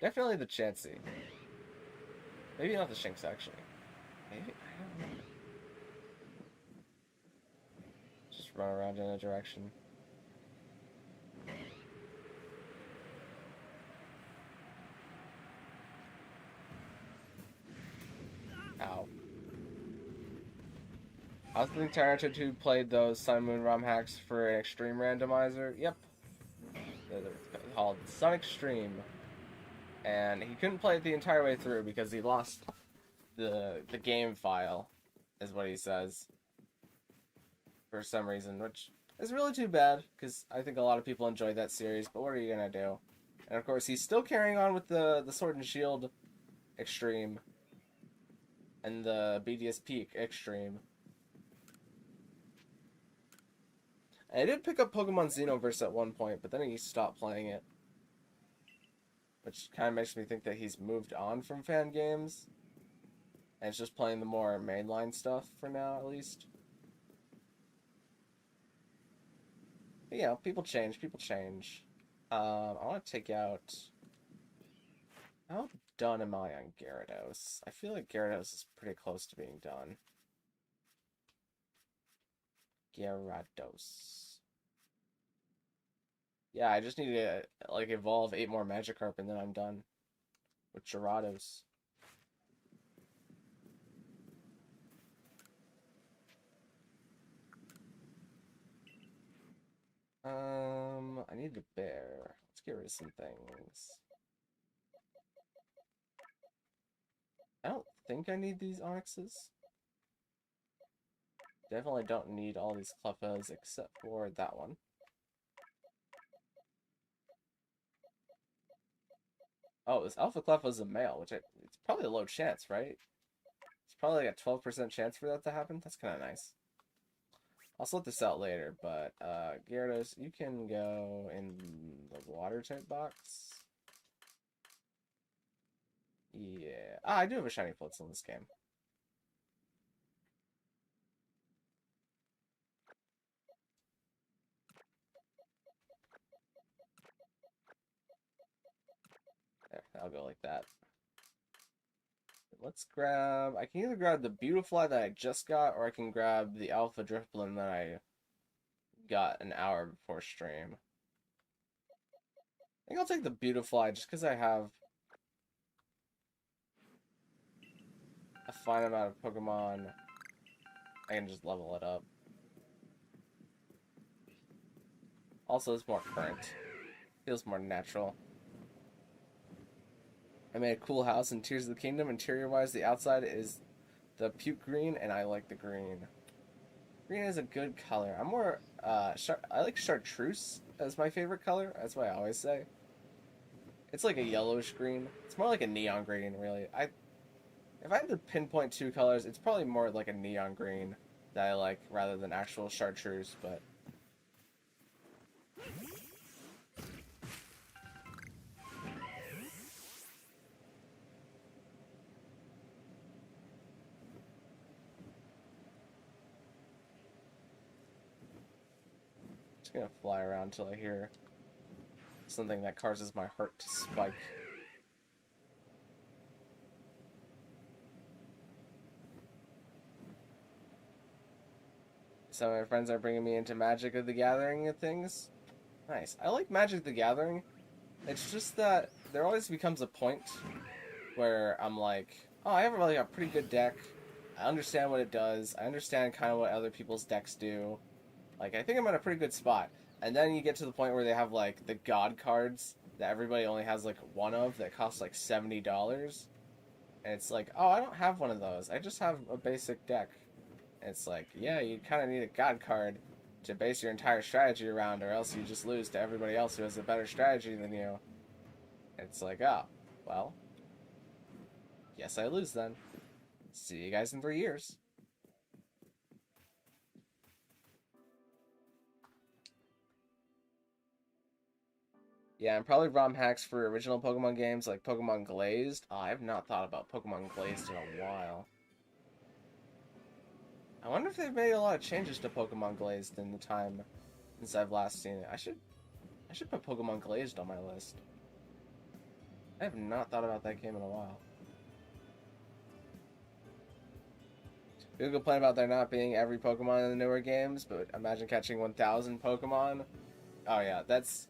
Definitely the Chansey. Maybe not the Shinx, actually. Maybe? I don't know. Just run around in a direction. Ow. I was thinking Tyranitar 2 played those Sun Moon ROM hacks for an Extreme Randomizer. Yep. They're called Sun Extreme. And he couldn't play it the entire way through because he lost the game file, is what he says, for some reason, which is really too bad, because I think a lot of people enjoyed that series, but what are you going to do? And of course, he's still carrying on with the Sword and Shield Extreme and the BDS Peak Extreme. And I did pick up Pokemon Xenoverse at one point, but then he stopped playing it, which kind of makes me think that he's moved on from fan games and it's just playing the more mainline stuff for now, at least. But yeah, people change. People change. I want to take out. How done am I on Gyarados? I feel like Gyarados is pretty close to being done. Gyarados. Yeah, I just need to like evolve 8 more Magikarp and then I'm done with Gyarados. I need a bear. Let's get rid of some things. I don't think I need these Onyxes. Definitely don't need all these Clefas except for that one. Oh, this Alpha Clef was a male, which it's probably a low chance, right? It's probably like a 12% chance for that to happen. That's kind of nice. I'll sort this out later, but Gyarados, you can go in the water type box. Yeah. Ah, I do have a shiny Floatzel in this game. There, I'll go like that. Let's grab... I can either grab the Beautifly that I just got, or I can grab the Alpha Drifblim that I got an hour before stream. I think I'll take the Beautifly just because I have a fine amount of Pokemon. I can just level it up. Also, it's more current. Feels more natural. I made a cool house in Tears of the Kingdom. Interior-wise, the outside is the puke green, and I like the green. Green is a good color. I'm more, I like chartreuse as my favorite color. That's what I always say. It's like a yellowish green. It's more like a neon green, really. If I had to pinpoint 2 colors, it's probably more like a neon green that I like rather than actual chartreuse, but... Just gonna fly around until I hear something that causes my heart to spike. Some of my friends are bringing me into Magic of the Gathering and things. Nice. I like Magic the Gathering. It's just that there always becomes a point where I'm like, oh, I have really a pretty good deck. I understand what it does. I understand kind of what other people's decks do. Like, I think I'm at a pretty good spot. And then you get to the point where they have, like, the God cards that everybody only has, like, one of that costs, like, $70. And it's like, oh, I don't have one of those. I just have a basic deck. And it's like, yeah, you kind of need a God card. to base your entire strategy around, or else you just lose to everybody else who has a better strategy than you. It's like, oh, well, guess I lose then. See you guys in 3 years. Yeah, and probably ROM hacks for original Pokemon games like Pokemon Glazed. Oh, I have not thought about Pokemon Glazed in a while. I wonder if they've made a lot of changes to Pokemon Glazed in the time since I've last seen it. I should put Pokemon Glazed on my list. I have not thought about that game in a while. People complain about there not being every Pokemon in the newer games, but imagine catching 1,000 Pokemon. Oh yeah, that's...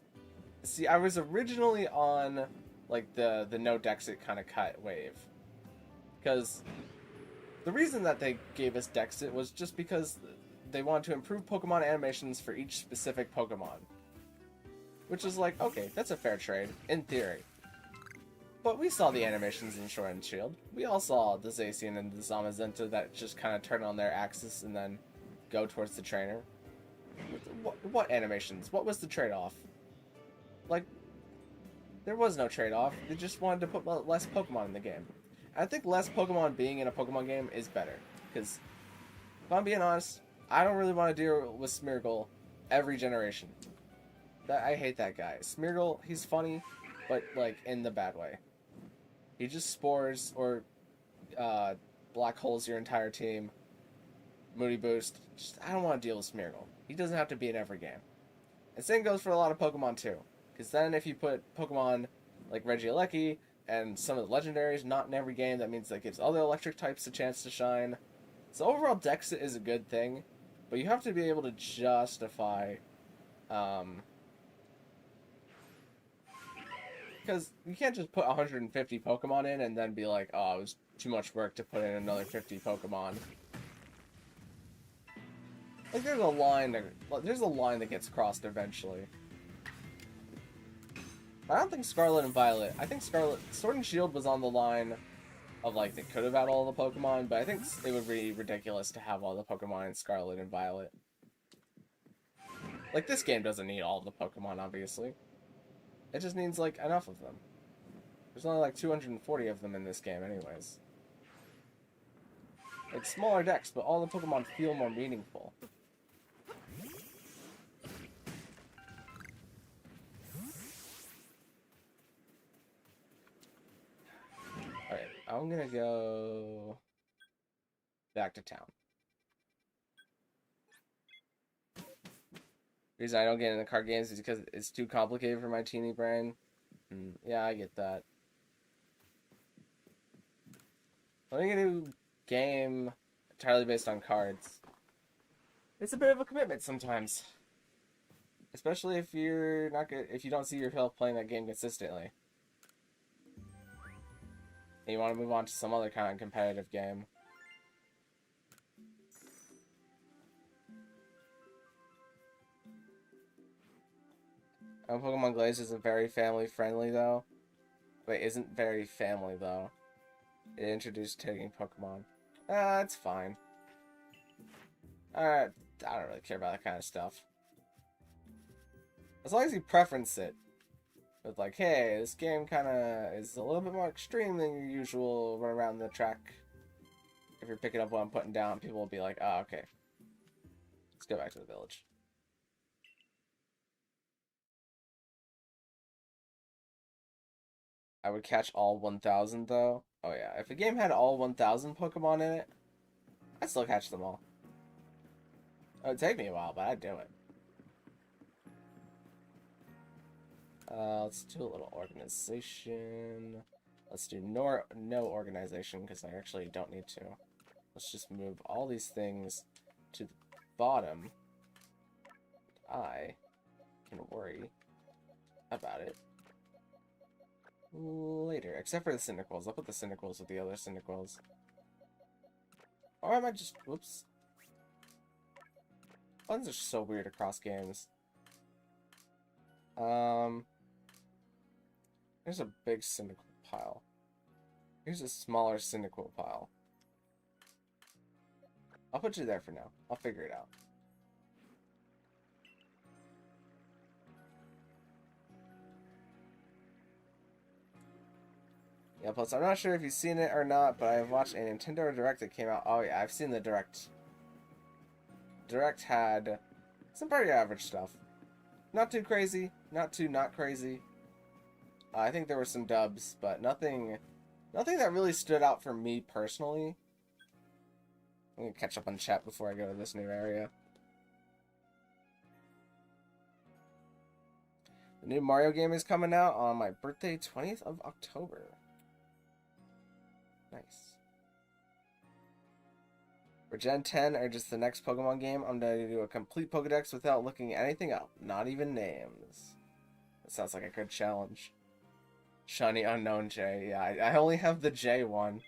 See, I was originally on, like, the no Dexit kind of cut wave. Because the reason that they gave us Dexit was just because they wanted to improve Pokemon animations for each specific Pokemon. Which is like, okay, that's a fair trade, in theory. But we saw the animations in Sword and Shield. We all saw the Zacian and the Zamazenta that just kind of turn on their axis and then go towards the trainer. What animations? What was the trade-off? Like, there was no trade-off. They just wanted to put less Pokemon in the game. I think less Pokemon being in a Pokemon game is better. Because, if I'm being honest, I don't really want to deal with Smeargle every generation. I hate that guy. Smeargle, he's funny, but, like, in the bad way. He just spores or black holes your entire team. Moody Boost. I don't want to deal with Smeargle. He doesn't have to be in every game. And same goes for a lot of Pokemon, too. Because then if you put Pokemon like Regieleki and some of the legendaries not in every game, that means that gives other electric types a chance to shine. So overall, Dexit is a good thing, but you have to be able to justify... because you can't just put 150 Pokemon in and then be like, oh, it was too much work to put in another 50 Pokemon. Like, there's a line that gets crossed eventually. I don't think Scarlet and Violet... I think Sword and Shield was on the line of, like, they could have had all the Pokemon, but I think it would be ridiculous to have all the Pokemon in Scarlet and Violet. Like, this game doesn't need all the Pokemon, obviously. It just needs, like, enough of them. There's only, like, 240 of them in this game, anyways. It's smaller decks, but all the Pokemon feel more meaningful. Alright, I'm gonna go back to town. The reason I don't get into card games is because it's too complicated for my teeny brain. Yeah, I get that. Playing a new game entirely based on cards, it's a bit of a commitment sometimes. Especially if you're not good, if you don't see yourself playing that game consistently. And you want to move on to some other kind of competitive game. Pokemon Glaze isn't very family friendly though. Wait, isn't very family though. It introduced taking Pokemon. It's fine. I don't really care about that kind of stuff. As long as you preference it. With like, hey, this game kind of is a little bit more extreme than your usual run around the track. If you're picking up what I'm putting down, people will be like, oh, okay. Let's go back to the village. I would catch all 1,000 though. Oh yeah, if a game had all 1,000 Pokemon in it, I'd still catch them all. It would take me a while, but I'd do it. Let's do a little organization. Let's do no organization, because I actually don't need to. Let's just move all these things to the bottom. I can worry about it later. Except for the Cyndaquils. I'll put the Cyndaquils with the other Cyndaquils. Or I might just... Whoops. Buttons are so weird across games. Here's a big Cyndaquil pile. Here's a smaller Cyndaquil pile. I'll put you there for now. I'll figure it out. Yeah, plus I'm not sure if you've seen it or not, but I've watched a Nintendo Direct that came out. Oh yeah, I've seen the Direct. Direct had some pretty average stuff. Not too crazy, not crazy. I think there were some dubs, but nothing that really stood out for me personally. I'm gonna catch up on chat before I go to this new area. The new Mario game is coming out on my birthday, 20th of October. Nice. For Gen 10 or just the next Pokemon game, I'm going to do a complete Pokedex without looking anything up. Not even names. That sounds like a good challenge. Shiny Unknown J. Yeah, I only have the J one.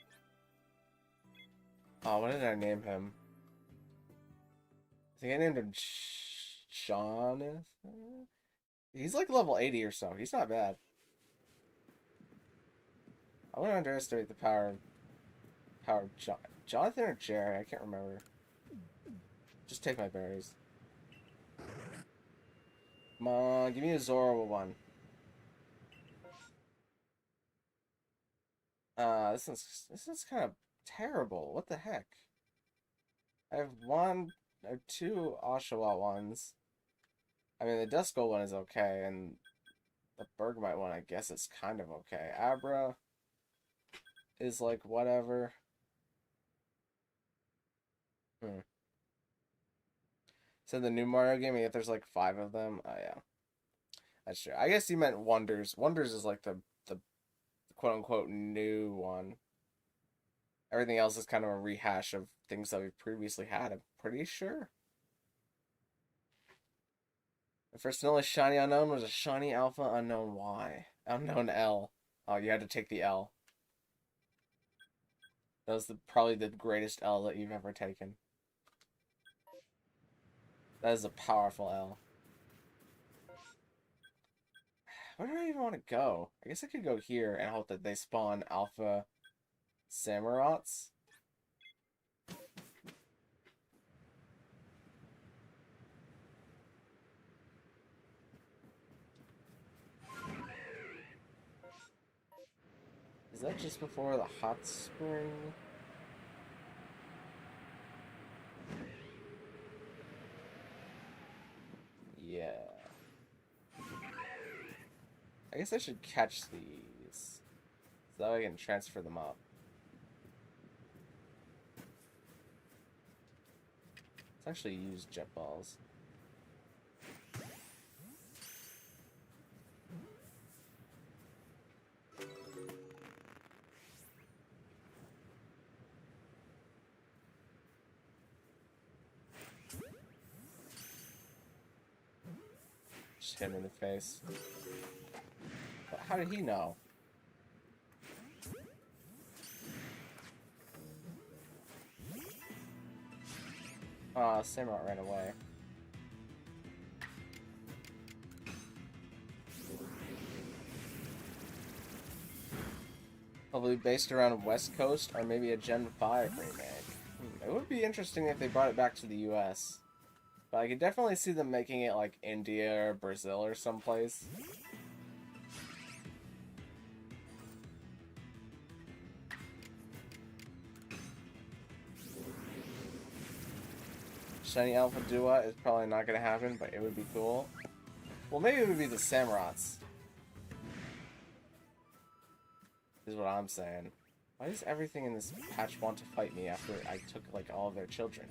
Oh, what did I name him? I think I named him Jonathan? He's like level 80 or so. He's not bad. I wouldn't underestimate the power of Jonathan or Jerry. I can't remember. Just take my berries. Come on, give me a Zoro one. This is kind of terrible. What the heck? I have one or two Oshawa ones. I mean, the Duskull one is okay, and the Bergmite one, I guess, is kind of okay. Abra is like whatever. So the new Mario game, yet there's like 5 of them. Oh yeah, that's true. I guess you meant Wonders. Wonders is like the quote unquote new one. Everything else is kind of a rehash of things that we've previously had. I'm pretty sure. The first and only shiny unknown was a shiny alpha unknown Y. Unknown L. Oh, you had to take the L. That was probably the greatest L that you've ever taken. That is a powerful L. Where do I even want to go? I guess I could go here and hope that they spawn alpha Samurats. Is that just before the hot spring? Yeah. I guess I should catch these, so that way I can transfer them up. Let's actually use jet balls. Just hit him in the face. But how did he know? Ah, Samurott ran away. Probably based around West Coast or maybe a Gen 5 remake. It would be interesting if they brought it back to the US. But I could definitely see them making it like India or Brazil or someplace. Shiny Alpha Dua is probably not going to happen, but it would be cool. Well, maybe it would be the Samurats. Is what I'm saying. Why does everything in this patch want to fight me after I took, like, all of their children?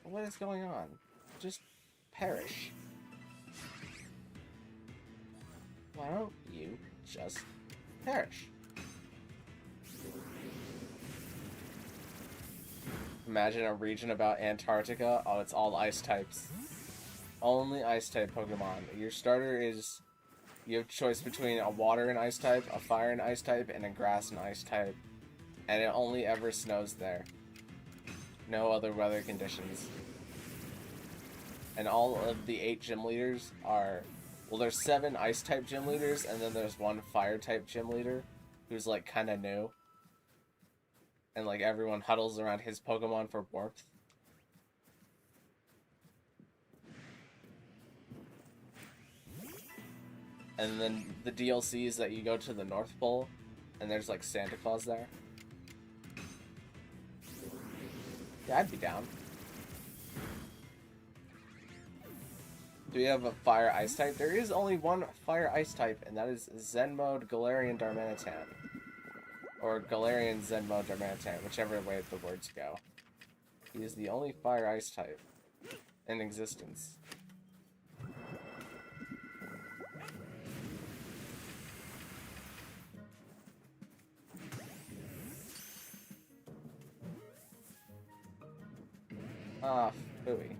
What is going on? Just perish. Why don't you just perish? Imagine a region about Antarctica. Oh, it's all ice types. Only ice type Pokemon. Your starter is... You have choice between a water and ice type, a fire and ice type, and a grass and ice type. And it only ever snows there. No other weather conditions. And all of the 8 gym leaders are... Well, there's 7 ice type gym leaders, and then there's 1 fire type gym leader who's like kind of new. and like everyone huddles around his Pokemon for warmth. And then the DLC is that you go to the North Pole, and there's like Santa Claus there. Yeah, I'd be down. Do we have a Fire Ice type? There is only one Fire Ice type, and that is Zen Mode Galarian Darmanitan. Or Galarian Zen Mode Darmanitan, whichever way the words go. He is the only Fire Ice type in existence. Ah, phooey.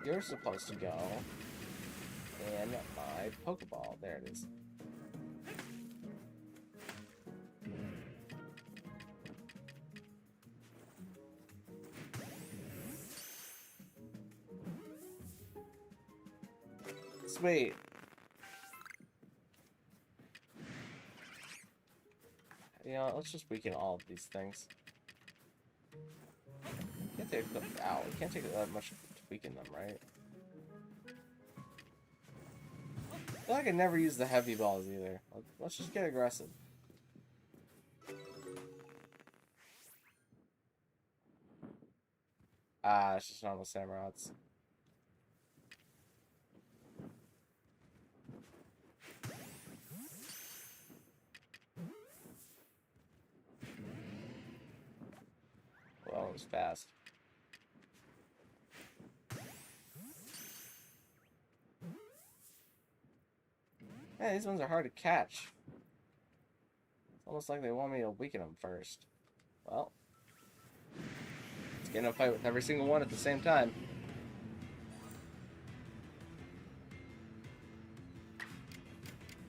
You're supposed to go in my Pokeball. There it is. Sweet. Yeah, let's just weaken all of these things. Can't take them out. We can't take that much to weaken them, right? I feel like I never use the heavy balls either. Let's just get aggressive. Ah, it's just normal Samurats. Well, it was fast. Yeah, these ones are hard to catch. It's almost like they want me to weaken them first. Well, let's get in a fight with every single one at the same time.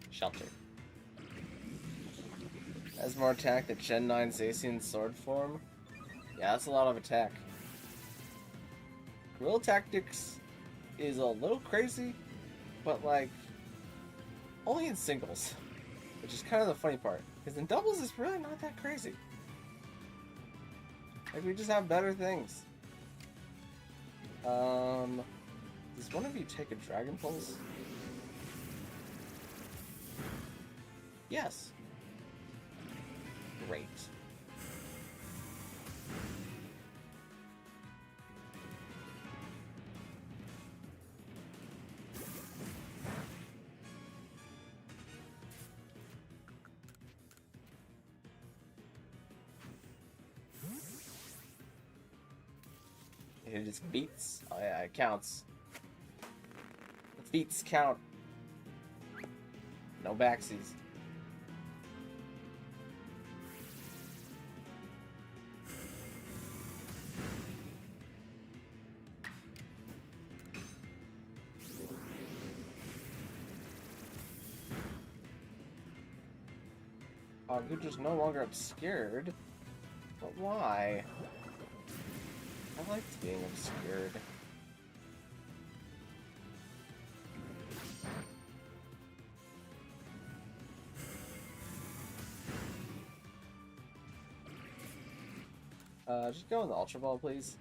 Shelter. Has more attack than Gen 9 Zacian sword form. Yeah, that's a lot of attack. Guerrilla Tactics is a little crazy, but like, only in singles, which is kind of the funny part. Because in doubles, it's really not that crazy. Like, we just have better things. Does one of you take a Dragon Pulse? Yes. Great. It just beats. Oh yeah, it counts. The feats count. No backsies. Guja's no longer obscured. But why? I liked being obscured. Just go in the Ultra Ball, please.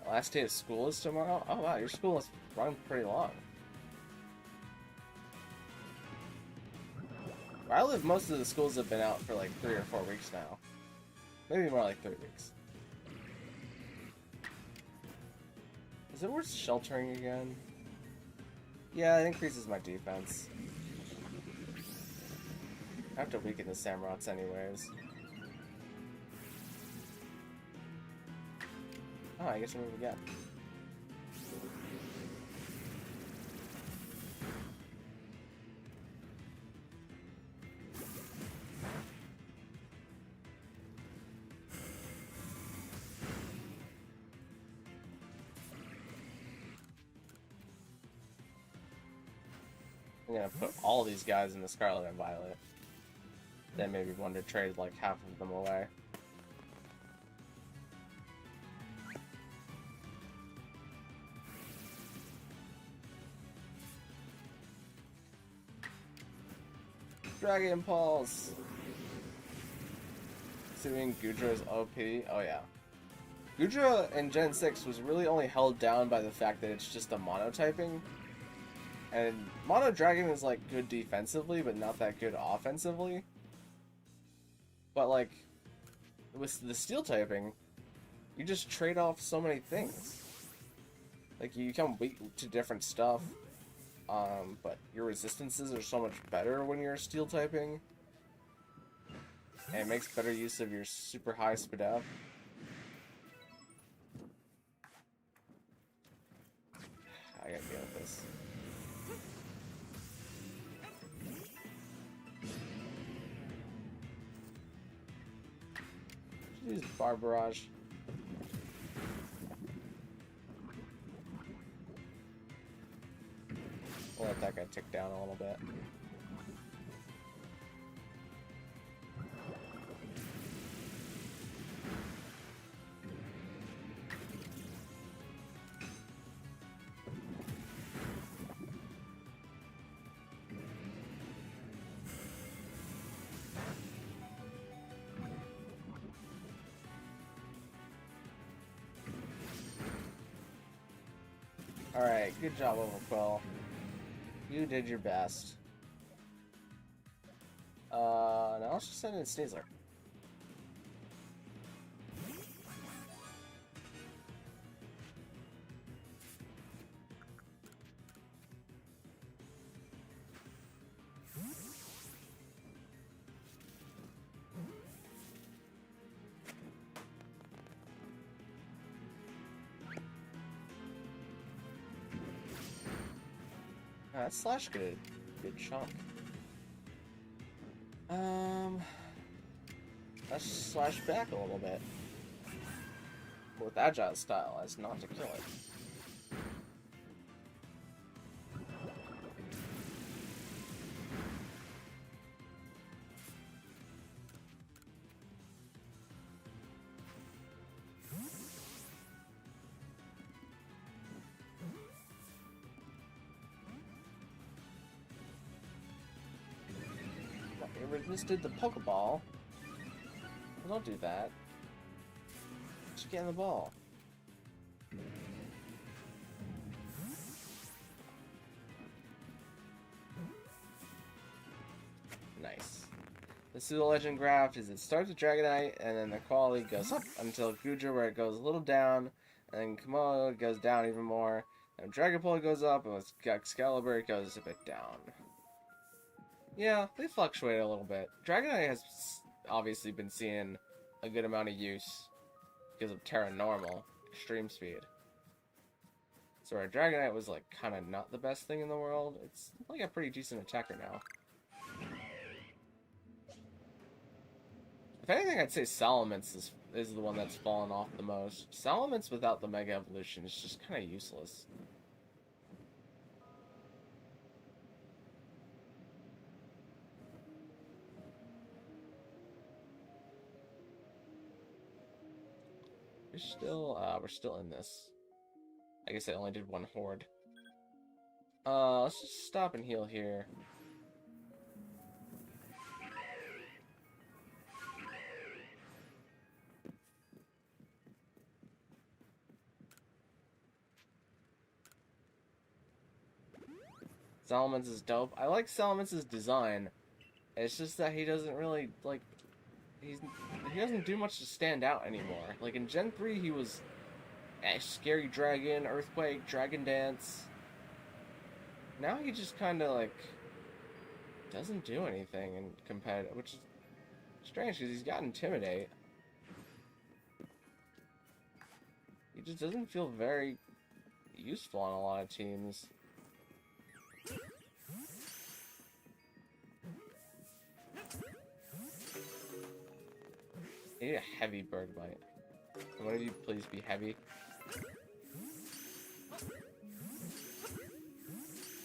Last day of school is tomorrow? Oh wow, your school has run pretty long. Where I live, most of the schools have been out for like 3 or 4 weeks now. Maybe more like 3 weeks. Is it worth sheltering again? Yeah, it increases my defense. I have to weaken the Samurats anyways. Oh, I guess I move again. I'm gonna put all these guys in the Scarlet and Violet. Then maybe one to trade like half of them away. Dragon Pulse! Assuming Gudra is OP. Oh yeah. Gudra in Gen 6 was really only held down by the fact that it's just a monotyping. And Mono Dragon is like good defensively, but not that good offensively. But like, with the Steel typing, you just trade off so many things. Like, you become weak to different stuff, but your resistances are so much better when you're Steel typing. And it makes better use of your super high Spadaf. I gotta deal with this. Use Bar Barrage. We'll let that guy tick down a little bit. Alright, good job, Overquill. You did your best. Now let's just send in Sneasler. That's Slash good chunk. Let's slash back a little bit. With Agile style as not to kill it. It resisted the Pokeball. Well, don't do that. Just get in the ball. Nice. The Pseudo Legend Graft is it starts with Dragonite, and then the quality goes up until Gudra, where it goes a little down, and then Komodo goes down even more, and Dragapult goes up, and with Excalibur it goes a bit down. Yeah, they fluctuate a little bit. Dragonite has obviously been seeing a good amount of use because of Terra Normal, Extreme Speed. So our Dragonite was like kind of not the best thing in the world. It's like a pretty decent attacker now. If anything, I'd say Salamence is the one that's fallen off the most. Salamence without the Mega Evolution is just kind of useless. We're still in this. I guess I only did one horde. Let's just stop and heal here. Salamence is dope. I like Salamence's design. It's just that he doesn't really, like, he doesn't do much to stand out anymore. Like, in Gen 3, he was a Scary Dragon, Earthquake, Dragon Dance. Now he just kind of, like, doesn't do anything in competitive, which is strange, because he's got Intimidate. He just doesn't feel very useful on a lot of teams. I need a heavy bird bite. Can one of you please be heavy?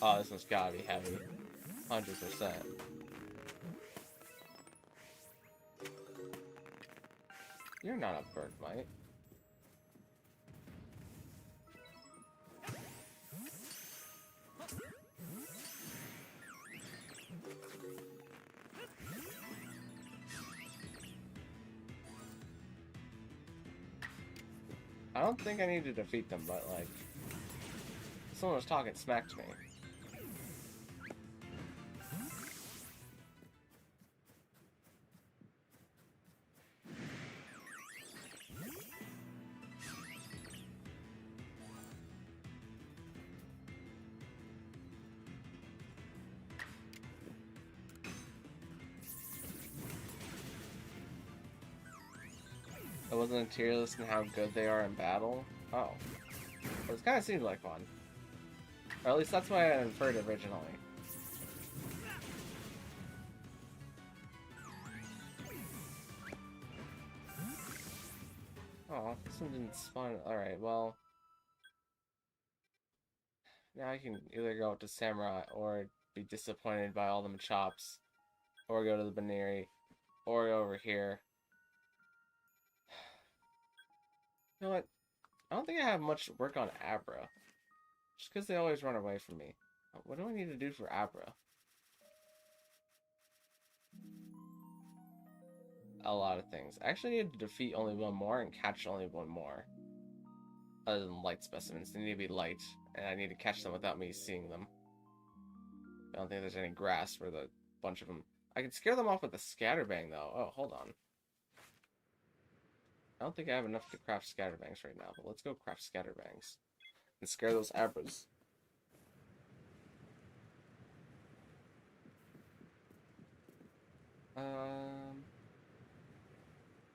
Oh, this one's gotta be heavy. 100%. You're not a bird bite. I don't think I need to defeat them, but, like, someone was talking smack to me. I wasn't a tier list in how good they are in battle. Oh. But it kind of seemed like one. Or at least that's what I had inferred originally. Oh, this one didn't spawn. Alright, well. Now I can either go to Samurai or be disappointed by all them chops. Or go to the Baneri. Or go over here. You know what? I don't think I have much work on Abra. Just because they always run away from me. What do I need to do for Abra? A lot of things. I actually need to defeat only one more and catch only one more. Other than light specimens. They need to be light, and I need to catch them without me seeing them. I don't think there's any grass for the bunch of them. I can scare them off with a scatterbang, though. Oh, hold on. I don't think I have enough to craft scatterbangs right now, but let's go craft scatterbangs. And scare those Abras.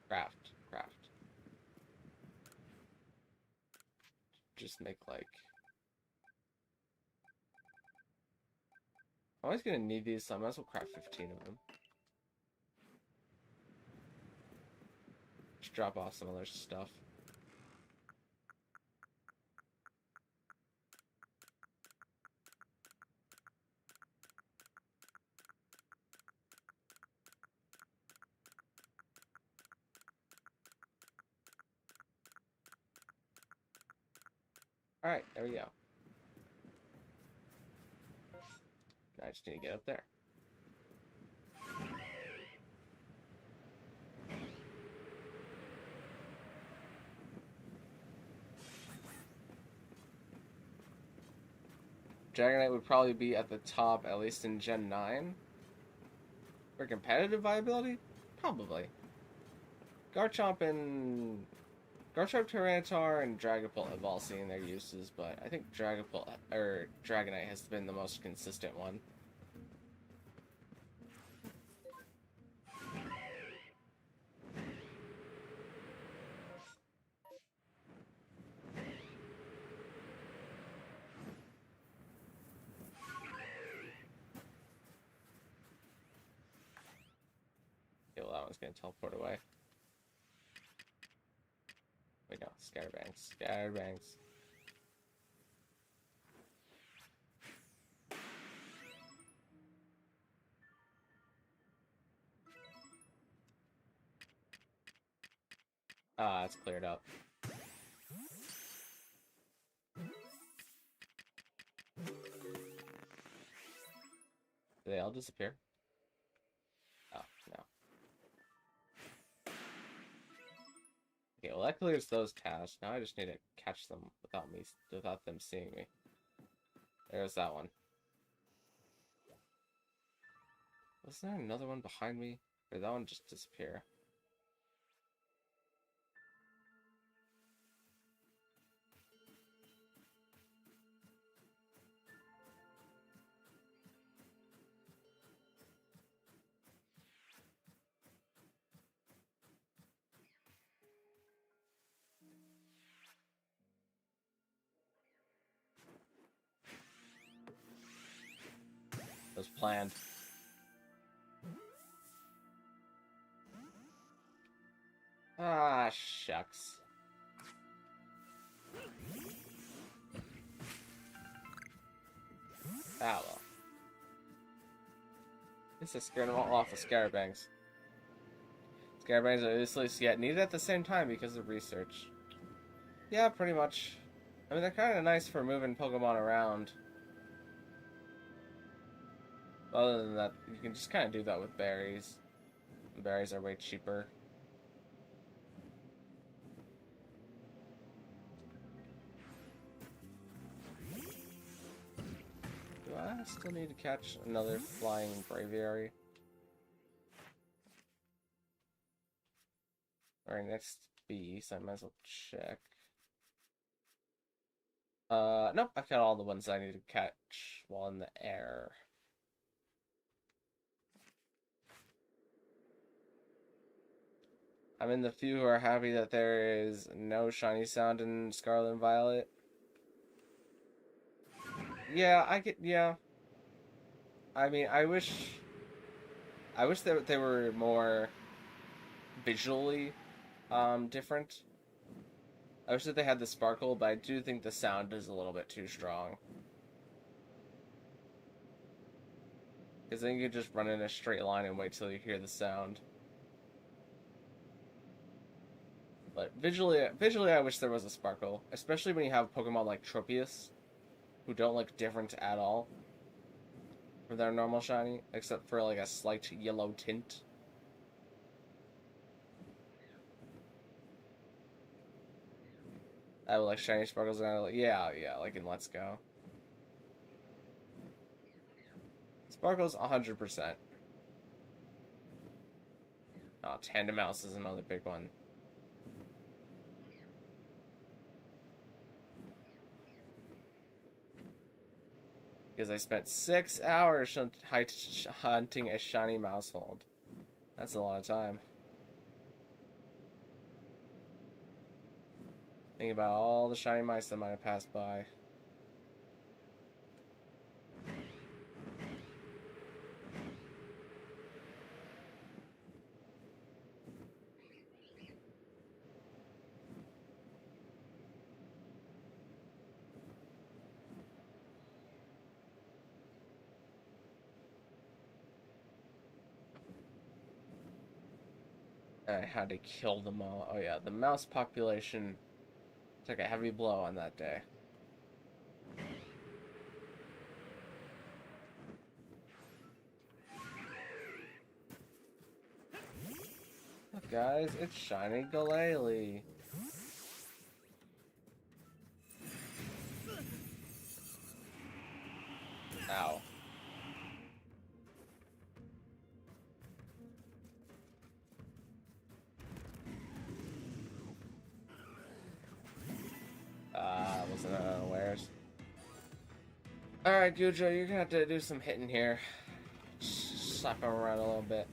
Craft. Just make, like... I'm always gonna need these, so I might as well craft 15 of them. Just drop off some other stuff. Alright, there we go. I just need to get up there. Dragonite would probably be at the top, at least in Gen 9. For competitive viability? Probably. Garchomp, Tyranitar, and Dragapult have all seen their uses, but I think Dragonite has been the most consistent one. Okay, well, that one's gonna teleport away. Wait, no, Scatterbangs. Ah, it's cleared up. Do they all disappear? Oh, no. Okay, well that clears those tasks. Now I just need to catch them without them seeing me. There's that one. Was there another one behind me? Or did that one just disappear? It was planned. Ah, shucks. Ah, well. This is scaring them all off of Scarabangs. Scarabangs are useless yet needed at the same time because of research. Yeah, pretty much. I mean, they're kind of nice for moving Pokemon around. Other than that, you can just kind of do that with berries. Berries are way cheaper. I still need to catch another flying Braviary. Alright, next beast. I might as well check. Nope, I've got all the ones I need to catch while in the air. I'm in the few who are happy that there is no shiny sound in Scarlet and Violet. Yeah, yeah. I mean, I wish that they were more visually different. I wish that they had the sparkle, but I do think the sound is a little bit too strong. Because then you just run in a straight line and wait till you hear the sound. But visually, I wish there was a sparkle, especially when you have Pokemon like Tropius, who don't look different at all from their normal shiny, except for like a slight yellow tint. I would like shiny sparkles, and I like, yeah, like in Let's Go. Sparkles 100%. Oh, Tandem Mouse is another big one. Because I spent 6 hours hunting a shiny Mousehold. That's a lot of time. Think about all the shiny mice that might have passed by. I had to kill them all. Oh yeah, the mouse population took a heavy blow on that day. Look guys, it's Shiny Galele. Ow. Wasn't unawares. Alright, Gujo, you're gonna have to do some hitting here. Slap him around a little bit.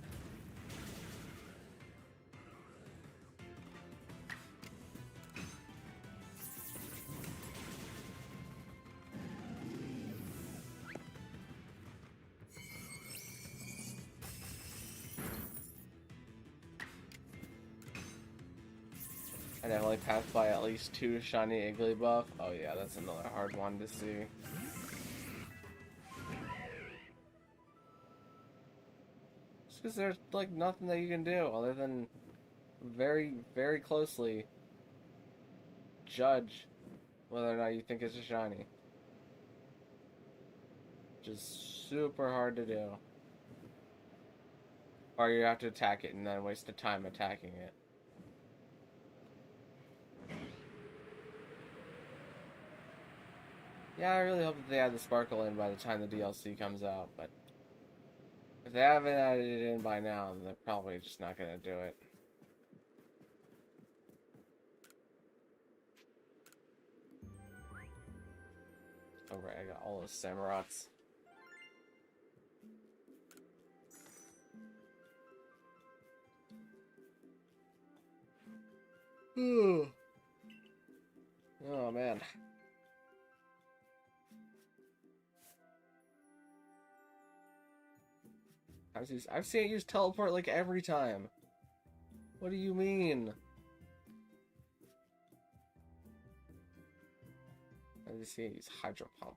I definitely passed by at least 2 shiny Igglybuff. Oh yeah, that's another hard one to see. Just because there's like nothing that you can do other than very, very closely judge whether or not you think it's a shiny. Just super hard to do. Or you have to attack it and then waste the time attacking it. Yeah, I really hope that they add the sparkle in by the time the DLC comes out, but if they haven't added it in by now, then they're probably just not gonna do it. Oh right, I got all those Samurots. Oh man. I've seen it use teleport like every time. What do you mean? I've seen it use Hydro Pump.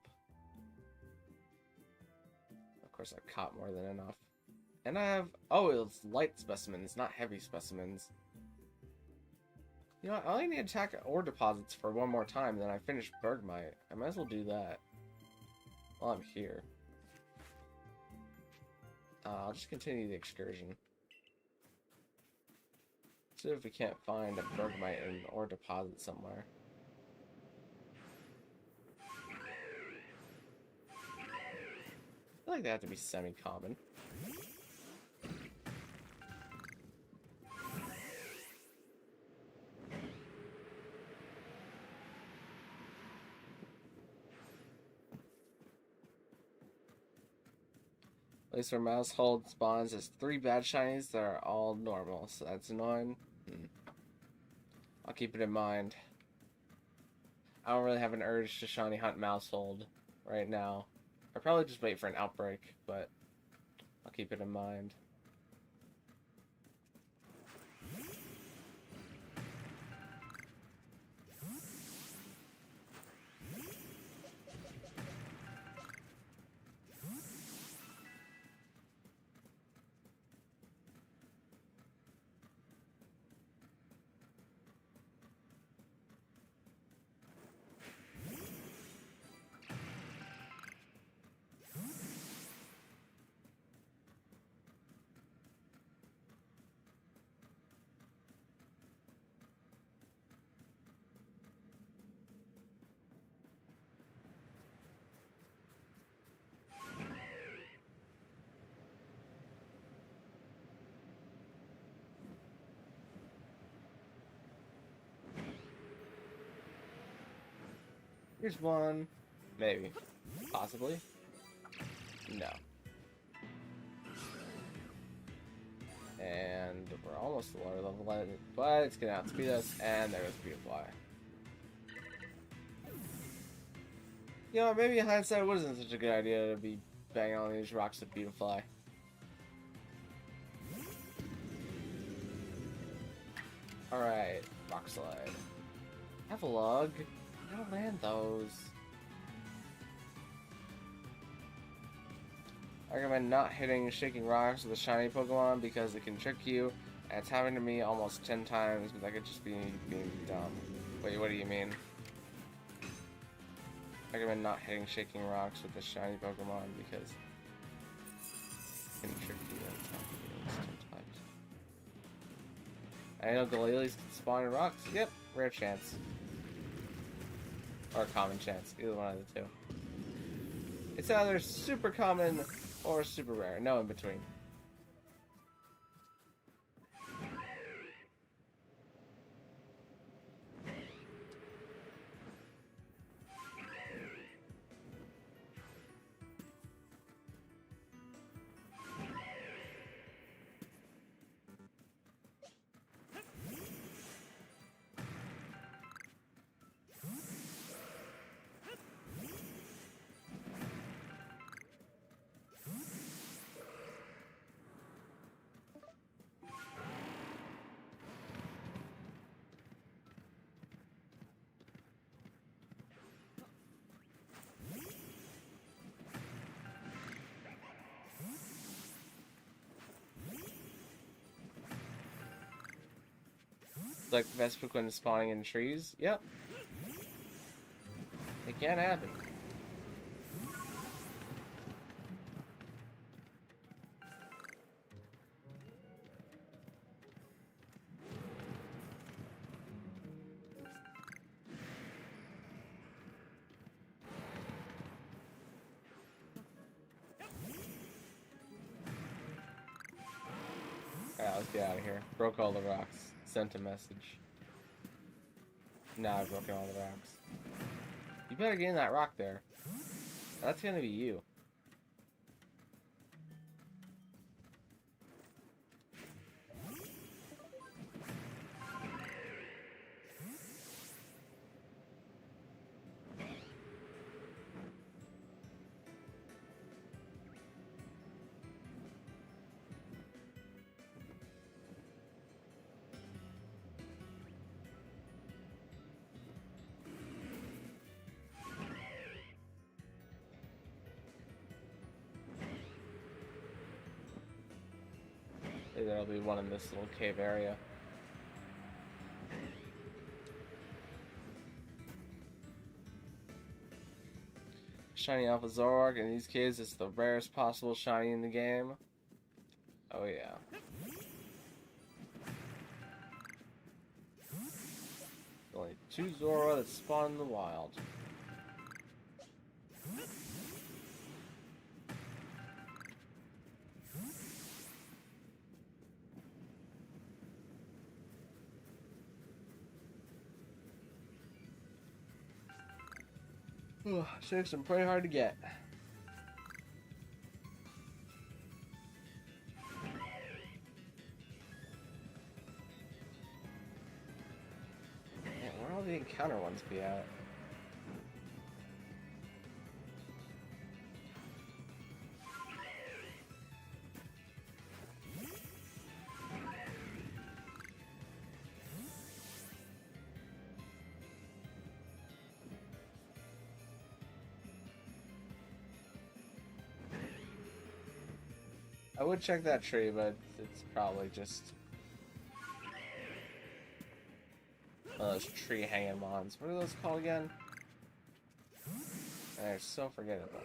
Of course, I've caught more than enough. And I have... Oh, it's light specimens, not heavy specimens. You know what? I only need to attack ore deposits for one more time, then I finish Bergmite. I might as well do that while I'm here. I'll just continue the excursion. See if we can't find a Bergmite in an ore deposit somewhere. feel like they have to be semi-common. At least our mouse hold spawns as 3 bad shinies that are all normal, so that's annoying. I'll keep it in mind. I don't really have an urge to shiny hunt mouse hold right now. I'll probably just wait for an outbreak, but I'll keep it in mind. Here's one. Maybe. Possibly. No. And we're almost to lower level, but it's gonna outspeed us, and there goes Beautifly. You know, maybe in hindsight it wasn't such a good idea to be banging on these rocks with Beautifly. Alright, Rock Slide. Have a log. I don't land those. I recommend not hitting Shaking Rocks with a shiny Pokemon because it can trick you, and it's happened to me almost 10 times, but I could just be being dumb. Wait, what do you mean? I recommend not hitting Shaking Rocks with a shiny Pokemon because it can trick you, and it's happened to me almost 10 times. I know Galili's can spawn in rocks. Yep, rare chance. Or common chance, either one of the two. It's either super common or super rare, no in between. Like Vespiquen spawning in trees? Yep. It can happen. Alright, let's get out of here. Broke all the rocks. Sent a message. Now I've broken all the rocks. You better get in that rock there. That's gonna be you. Maybe there'll be one in this little cave area. Shiny Alpha Zoroark. In these cases, it's the rarest possible shiny in the game. Oh yeah. Only 2 Zoroark that spawn in the wild. Six and pretty hard to get. Man, where all the encounter ones be at? I would check that tree, but it's probably just one of those tree hanging mons. What are those called again? They're so forgettable.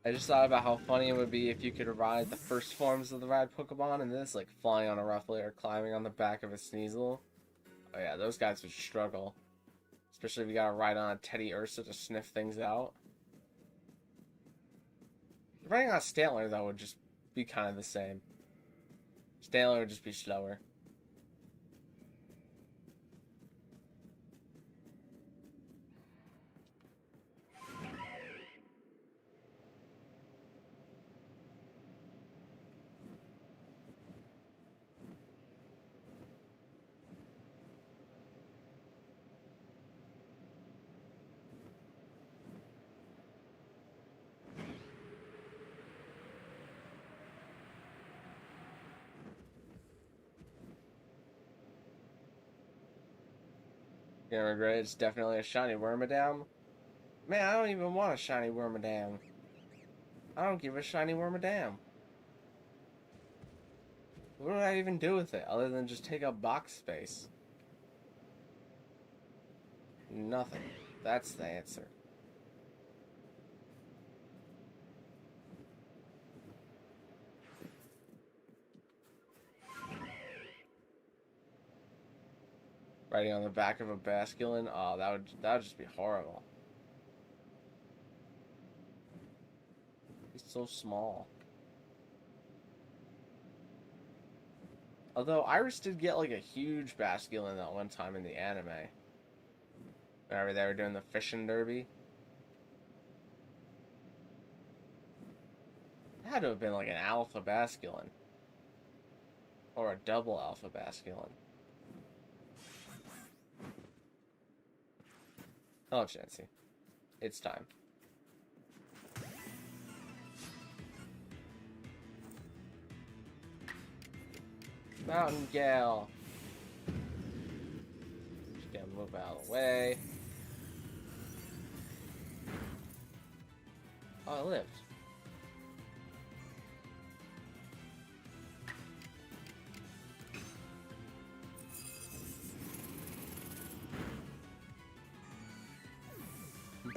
I just thought about how funny it would be if you could ride the first forms of the rad Pokemon and this, like flying on a Rufflet or climbing on the back of a Sneasel. Oh yeah, those guys would struggle. Especially if you gotta ride on a Teddy Ursa to sniff things out. Riding on a Stantler, though, would just be kind of the same. Stantler would just be slower. Gonna regret it. It's definitely a shiny Wormadam. Man, I don't even want a shiny Wormadam. I don't give a shiny Wormadam. What would I even do with it other than just take up box space? Nothing. That's the answer. Riding on the back of a Basculin? Oh, that would just be horrible. He's so small. Although Iris did get like a huge Basculin that one time in the anime. Whenever they were doing the fishing derby. It had to have been like an alpha Basculin. Or a double alpha Basculin. Oh, Chansey. It's time. Mountain Gale. Just gonna move out of the way. Oh, I lived.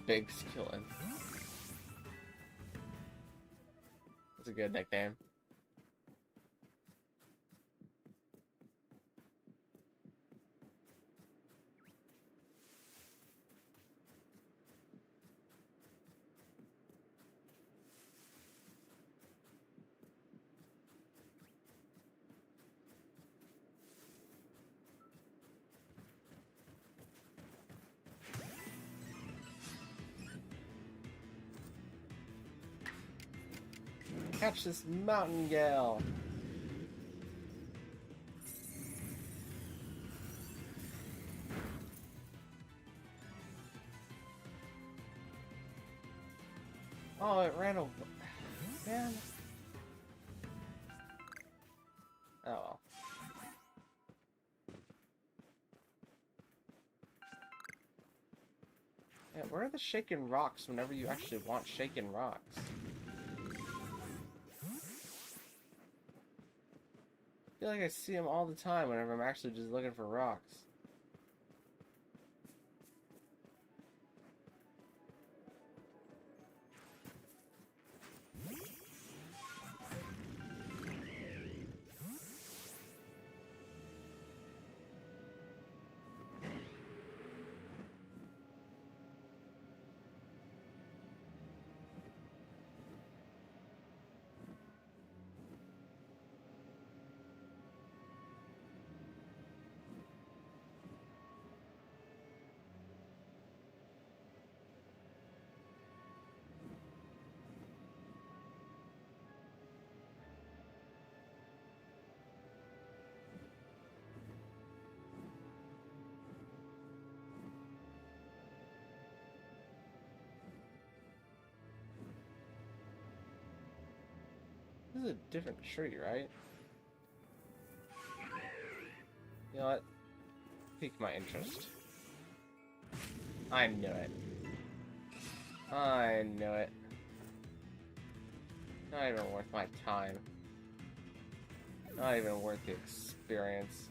Big Skillin. That's a good nickname. Catch this Mountain Gale. Oh, it ran over. Man. Oh well. Yeah, where are the shaken rocks whenever you actually want shaken rocks? I feel like I see them all the time whenever I'm actually just looking for rocks. This is a different tree, right? You know what? Piqued my interest. I knew it. I knew it. Not even worth my time. Not even worth the experience.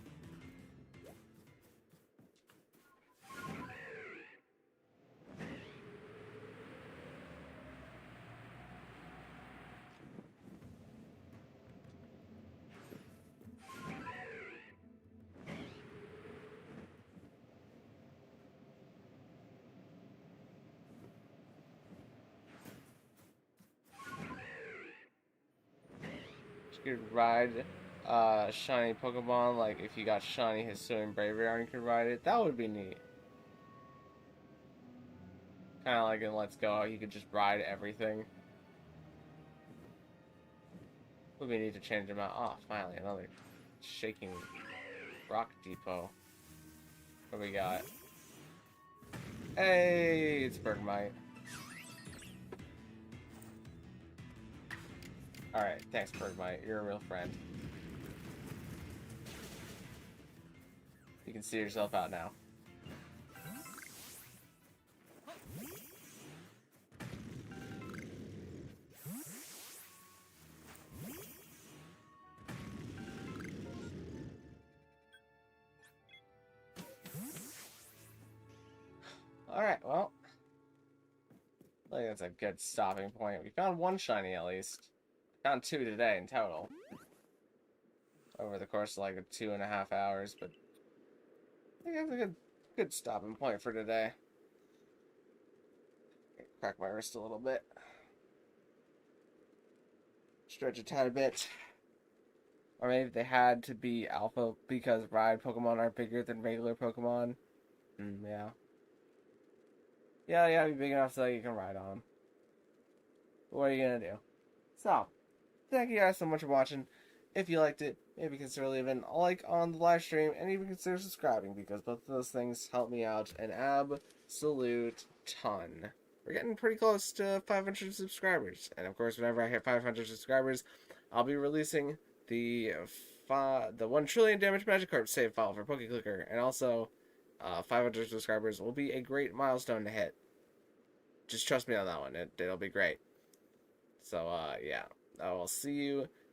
You could ride shiny Pokemon, like if you got shiny Hisuian Braviary and you could ride it. That would be neat. Kind of like in Let's Go, you could just ride everything. Would be neat to change them out. Oh, finally, another shaking rock depot. What do we got? Hey, it's Bergmite. Alright, thanks, Bergmite. You're a real friend. You can see yourself out now. Alright, well. I think that's a good stopping point. We found one shiny at least. Found two today in total. Over the course of like 2.5 hours, but I think that's a good stopping point for today. Crack my wrist a little bit. Stretch a tad bit. Or maybe they had to be alpha because ride Pokemon are bigger than regular Pokemon. Yeah. Yeah, you gotta be big enough so that you can ride on them. What are you gonna do? So, thank you guys so much for watching. If you liked it, maybe consider leaving a like on the live stream and even consider subscribing because both of those things help me out an absolute ton. We're getting pretty close to 500 subscribers. And of course, whenever I hit 500 subscribers, I'll be releasing the 1 trillion damage magic card save file for PokeClicker. And also, 500 subscribers will be a great milestone to hit. Just trust me on that one. It'll be great. So, yeah. I will see you